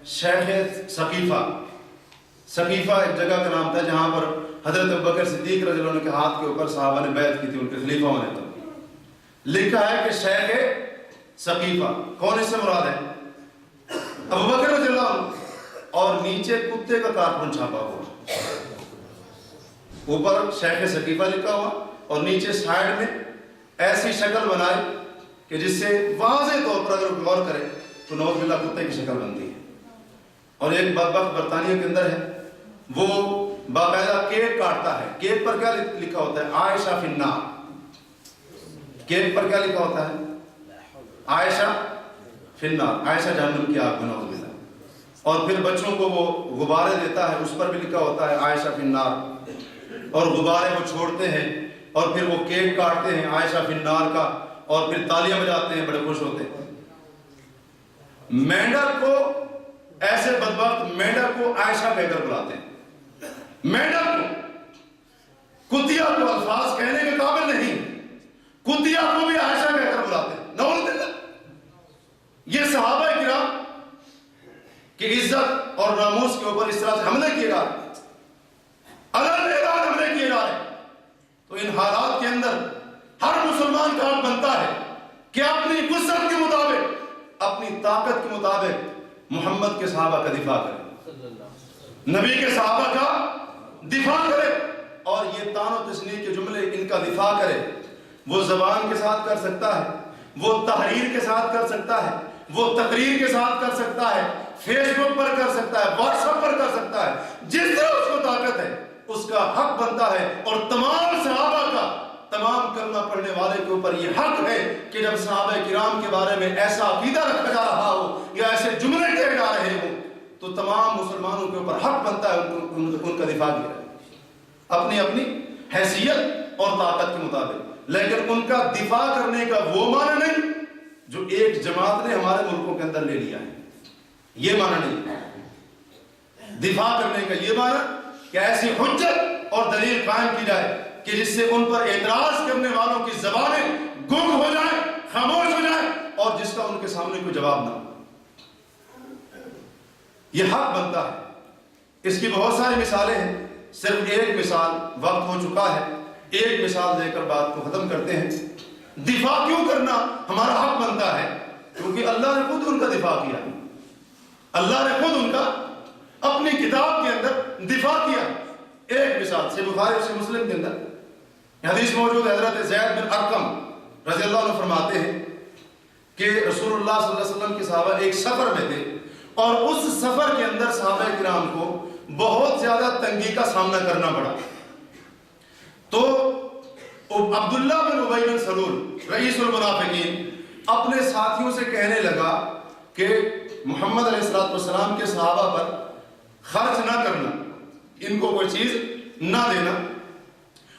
شیخ ثقیفہ. ثقیفہ ایک جگہ کا نام تھا جہاں پر حضرت ابوبکر صدیق رضی اللہ عنہ کے ہاتھ کے اوپر صحابہ نے بیعت کی تھی ان کے خلیفہ ہونے تک. لکھا ہے کہ شیخ ثقیفہ. کون اس سے مراد ہے؟ ابوبکر رضی اللہ عنہ. اور نیچے کتے کا کارٹون چھاپا ہوا, اوپر شیخ ثقیفہ لکھا ہوا اور نیچے سائڈ میں ایسی شکل بنائی کہ جس سے واضح طور پر اگر غور کرے تو نعوذ باللہ کتے کی شکل بنتی ہے. اور ایک بدبخت برطانیہ کے اندر ہے, وہ باقاعدہ کیک کاٹتا ہے. کیک پر کیا لکھا ہوتا ہے؟ عائشہ فی النار. کیک پر کیا لکھا ہوتا ہے؟ عائشہ فی النار, عائشہ جہنم کی آگ میں نعوذ باللہ. اور پھر بچوں کو وہ غبارے دیتا ہے, اس پر بھی لکھا ہوتا ہے عائشہ فی النار. اور غبارے وہ چھوڑتے ہیں اور پھر وہ کیک کاٹتے ہیں عائشہ فی النار کا, اور پھر تالیاں بجاتے ہیں, بڑے خوش ہوتے ہیں. مینڈک کو, ایسے بدبخت مینڈک کو عائشہ کہہ کر بلاتے ہیں. مینڈک کو, کتیا کو الفاظ کہنے کے قابل نہیں, کتیا کو بھی عائشہ کہہ کر بلاتے ہیں. نعوذ باللہ. یہ صحابہ کرام کی عزت اور ناموس کے اوپر اس طرح سے حملے کیے جا رہے, الگ میدان حملے کیے جا رہے. تو ان حالات کے اندر ہر مسلمان کا حق بنتا ہے کہ اپنی وسعت کے مطابق, اپنی طاقت کے مطابق محمد کے صحابہ کا دفاع کرے, نبی کے صحابہ کا دفاع کرے. اور یہ تان و تشنیع کے جملے ان کا دفاع کرے. وہ زبان کے ساتھ کر سکتا ہے, وہ تحریر کے ساتھ کر سکتا ہے, وہ تقریر کے ساتھ کر سکتا ہے, فیس بک پر کر سکتا ہے, واٹس ایپ پر کر سکتا ہے. جس طرح اس کو طاقت ہے اس کا حق بنتا ہے. اور تمام صحابہ کا, تمام کلمہ پڑھنے والے کے اوپر یہ حق ہے کہ جب صحابہ کرام کے بارے میں ایسا عقیدہ رکھا جا رہا ہو یا ایسے جملے کہے جا رہے ہوں تو تمام مسلمانوں کے اوپر حق بنتا ہے ان کا دفاع کیا ہے اپنی اپنی حیثیت اور طاقت کے مطابق. لیکن ان کا دفاع کرنے کا وہ معنی نہیں جو ایک جماعت نے ہمارے ملکوں کے اندر لے لیا ہے. یہ معنی نہیں. دفاع کرنے کا یہ معنی کہ ایسی حجت اور دلیل قائم کی جائے کہ جس سے ان پر اعتراض کرنے والوں کی زبانیں گنگ ہو جائیں, خاموش ہو جائیں, اور جس کا ان کے سامنے کوئی جواب نہ ہو. یہ حق بنتا ہے. اس کی بہت ساری مثالیں ہیں, صرف ایک مثال, وقت ہو چکا ہے, ایک مثال دے کر بات کو ختم کرتے ہیں. دفاع کیوں کرنا ہمارا حق بنتا ہے؟ کیونکہ اللہ نے خود ان کا دفاع کیا. اللہ نے خود ان کا اپنی کتاب کے اندر دفاع کیا. ایک مثال سے بخاری سے مسلم کے اندر حدیث موجود ہے. حضرت زید بن ارقم رضی اللہ عنہ فرماتے ہیں کہ رسول اللہ صلی اللہ علیہ وسلم کے صحابہ ایک سفر میں تھے اور اس سفر کے اندر صحابہ کرام کو بہت زیادہ تنگی کا سامنا کرنا پڑا. تو عبداللہ بن ابی بن سلول رئیس المنافقین اپنے ساتھیوں سے کہنے لگا کہ محمد علیہ السلام کے صحابہ پر خرچ نہ کرنا, ان کو کوئی چیز نہ دینا.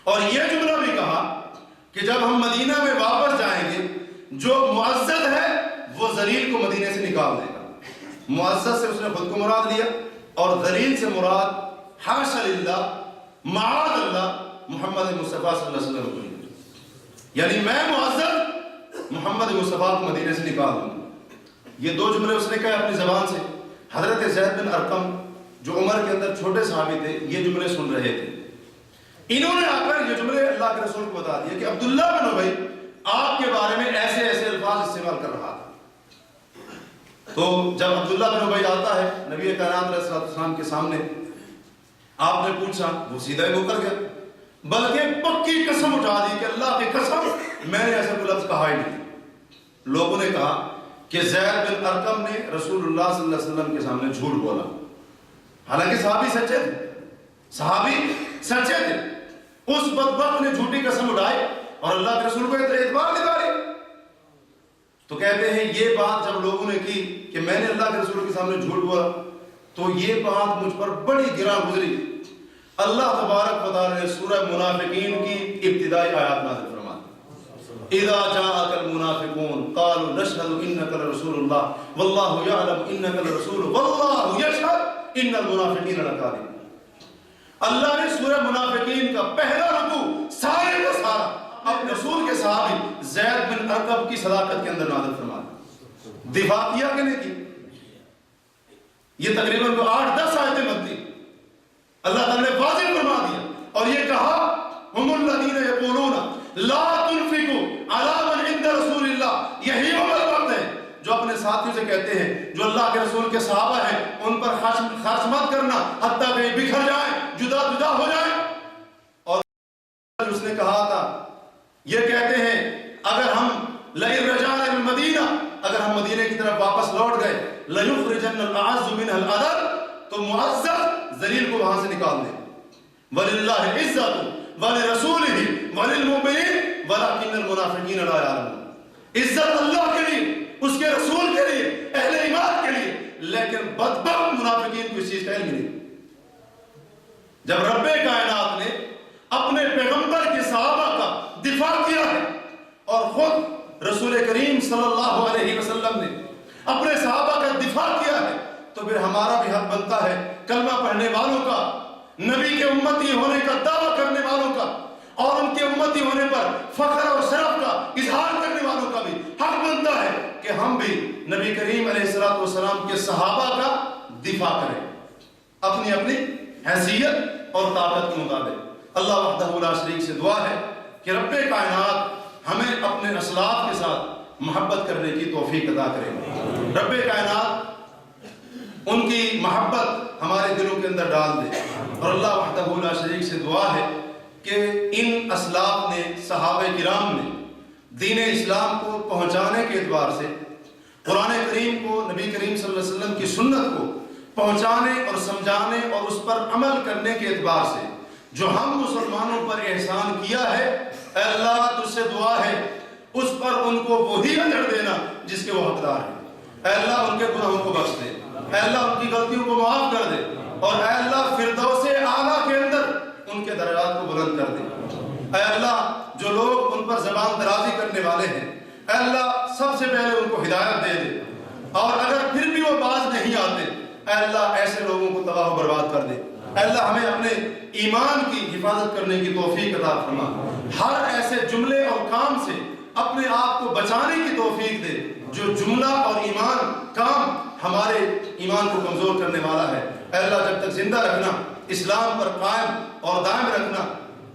اور یہ جملہ بھی کہا کہ جب ہم مدینہ میں واپس جائیں گے جو معزز ہے وہ ذلیل کو مدینے سے نکال دے گا. معزز سے اس نے خود کو مراد لیا اور ذلیل سے مراد حاشا للہ معاذ اللہ محمد مصطفیٰ صلی اللہ علیہ وسلم کو. یعنی میں معزز محمد مصطفیٰ کو مدینے سے نکال دوں گا. یہ دو جملے اس نے کہے اپنی زبان سے. حضرت زید بن ارقم جو عمر کے اندر چھوٹے صحابی تھے یہ جملے سن رہے تھے. انہوں نے آ کر یہ جملے اللہ کے رسول کو بتا دیا کہ عبداللہ بن ابی آپ کے بارے میں ایسے ایسے الفاظ استعمال کر رہا تھا. تو جب عبداللہ بن ابی آتا ہے نبی کائنات علیہ السلام کے سامنے, آپ نے پوچھا, وہ سیدھا ہی مکر گیا, بلکہ پکی قسم اٹھا دی کہ اللہ کی قسم میں نے ایسا کوئی لفظ کہا ہی نہیں. لوگوں نے کہا کہ زید بن ارقم نے رسول اللہ صلی اللہ علیہ وسلم کے سامنے جھوٹ بولا. حالانکہ صحابی سچے تھے, صحابی سچے تھے. اس بدبخت نے جھوٹی قسم اٹھائی اور اللہ کے رسول کو اعتبار دکھا دی. تو کہتے ہیں یہ بات جب لوگوں نے کی کہ میں نے اللہ کے رسول کے سامنے جھوٹ بولا تو یہ بات مجھ پر بڑی گراں گزری. اللہ تبارک و تعالی نے سورہ منافقین کی ابتدائی آیات نازل فرمائی. اذا جاءك المنافقون قالوا نشهد انك لرسول الله والله يعلم انك لرسول والله يشهد ان المنافقين لكاذبون. اللہ نے سورہ منافقین کا پہلا رکوع سارے کا سارا اپنے رسول کے صحابی زید بن ارقم کی صداقت کے اندر نازل فرمایا. دفاع کیا کہ نہیں کیا؟ یہ تقریباً 8-10 آیتیں بنتی، اللہ تعالیٰ نے واضح فرما دیا اور یہ کہا ہم الذین یقولون لا تنفقوا علی من عند رسول اللہ، یہی وہ وقت ہے جو اپنے ساتھیوں سے کہتے ہیں جو اللہ کے رسول کے صحابہ ہیں ان پر خرچ مت کرنا حتیٰ کہ بکھر جائیں، جدا ہو جائیں۔ اور اس نے کہا تھا یہ کہتے ہیں اگر ہم لئن رجعنا الى المدینہ، اگر ہم مدینے کی طرف واپس لوٹ گئے لَيُخْرِجَنَّ الْأَعَزُّ مِنْهَا الْأَذَلَّ، تو معزز ذلیل کو وہاں سے نکال دیں۔ وَلِلَّهِ الْعِزَّةُ وَلِرَسُولِهِ وَلِلْمُؤْمِنِينَ وَلَكِنَّ الْمُنَافِقِينَ لَا يَعْلَمُونَ، عزت اللہ کے لیے، اس کے رسول کے لیے، اہل ایمان کے لیے، لیکن بدبخت منافقین کو اس چیز کا علم نہیں۔ جب رب کائنات نے اپنے پیغمبر کے صحابہ کا دفاع کیا ہے اور خود رسول کریم صلی اللہ علیہ وسلم نے اپنے صحابہ کا دفاع کیا ہے، تو پھر ہمارا بھی حق بنتا ہے کلمہ پڑھنے والوں کا، نبی کے امتی ہونے کا دعویٰ کرنے والوں کا اور ان کے امتی ہونے پر فخر اور شرف کا اظہار کرنے والوں کا بھی حق بنتا ہے کہ ہم بھی نبی کریم علیہ السلام کے صحابہ کا دفاع کریں اپنی اپنی حیثیت اور طاقت کے مطابق۔ اللہ وحدہ لا شریک سے دعا ہے کہ رب کائنات ہمیں اپنے اسلاف کے ساتھ محبت کرنے کی توفیق عطا کرے، رب کائنات ان کی محبت ہمارے دلوں کے اندر ڈال دے۔ اور اللہ وحدہ لا شریک سے دعا ہے کہ ان اسلاف نے، صحابہ کرام نے دین اسلام کو پہنچانے کے اعتبار سے، قرآن کریم کو، نبی کریم صلی اللہ علیہ وسلم کی سنت کو پہنچانے اور سمجھانے اور اس پر عمل کرنے کے اعتبار سے جو ہم مسلمانوں پر احسان کیا ہے، اے اللہ تجھ سے دعا ہے اس پر ان کو وہی اجر دینا جس کے وہ حقدار ہیں۔ اے اللہ ان کے گناہوں کو بخش دے، اے اللہ ان کی غلطیوں کو معاف کر دے، اور اے اللہ فردوس اعلیٰ کے اندر ان کے درجات کو بلند کر دے۔ اے اللہ جو لوگ ان پر زبان درازی کرنے والے ہیں، اے اللہ سب سے پہلے ان کو ہدایت دے دے، اور اگر پھر بھی وہ باز نہیں آتے، اے اللہ ایسے لوگوں کو تباہ و برباد کر دے۔ اے اللہ ہمیں اپنے ایمان کی حفاظت کرنے کی توفیق عطا فرما، ہر ایسے جملے اور کام سے اپنے آپ کو بچانے کی توفیق دے جو جملہ اور ایمان کام ہمارے ایمان کو کمزور کرنے والا ہے۔ اے اللہ جب تک زندہ رکھنا، اسلام پر قائم اور دائم رکھنا،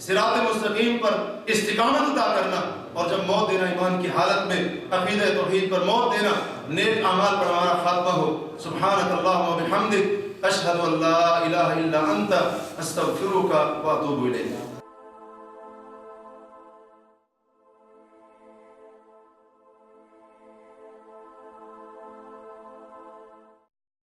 صراط مستقیم پر استقامت عطا کرنا، اور جب موت دینا ایمان کی حالت میں عقیدہ توحید پر موت دینا، نیک اعمال پر ہمارا خاتمہ ہو۔ سبحانک اللہم و بحمدک، اشہد ان لا الہ الا انت، استغفرک و اتوب الیک۔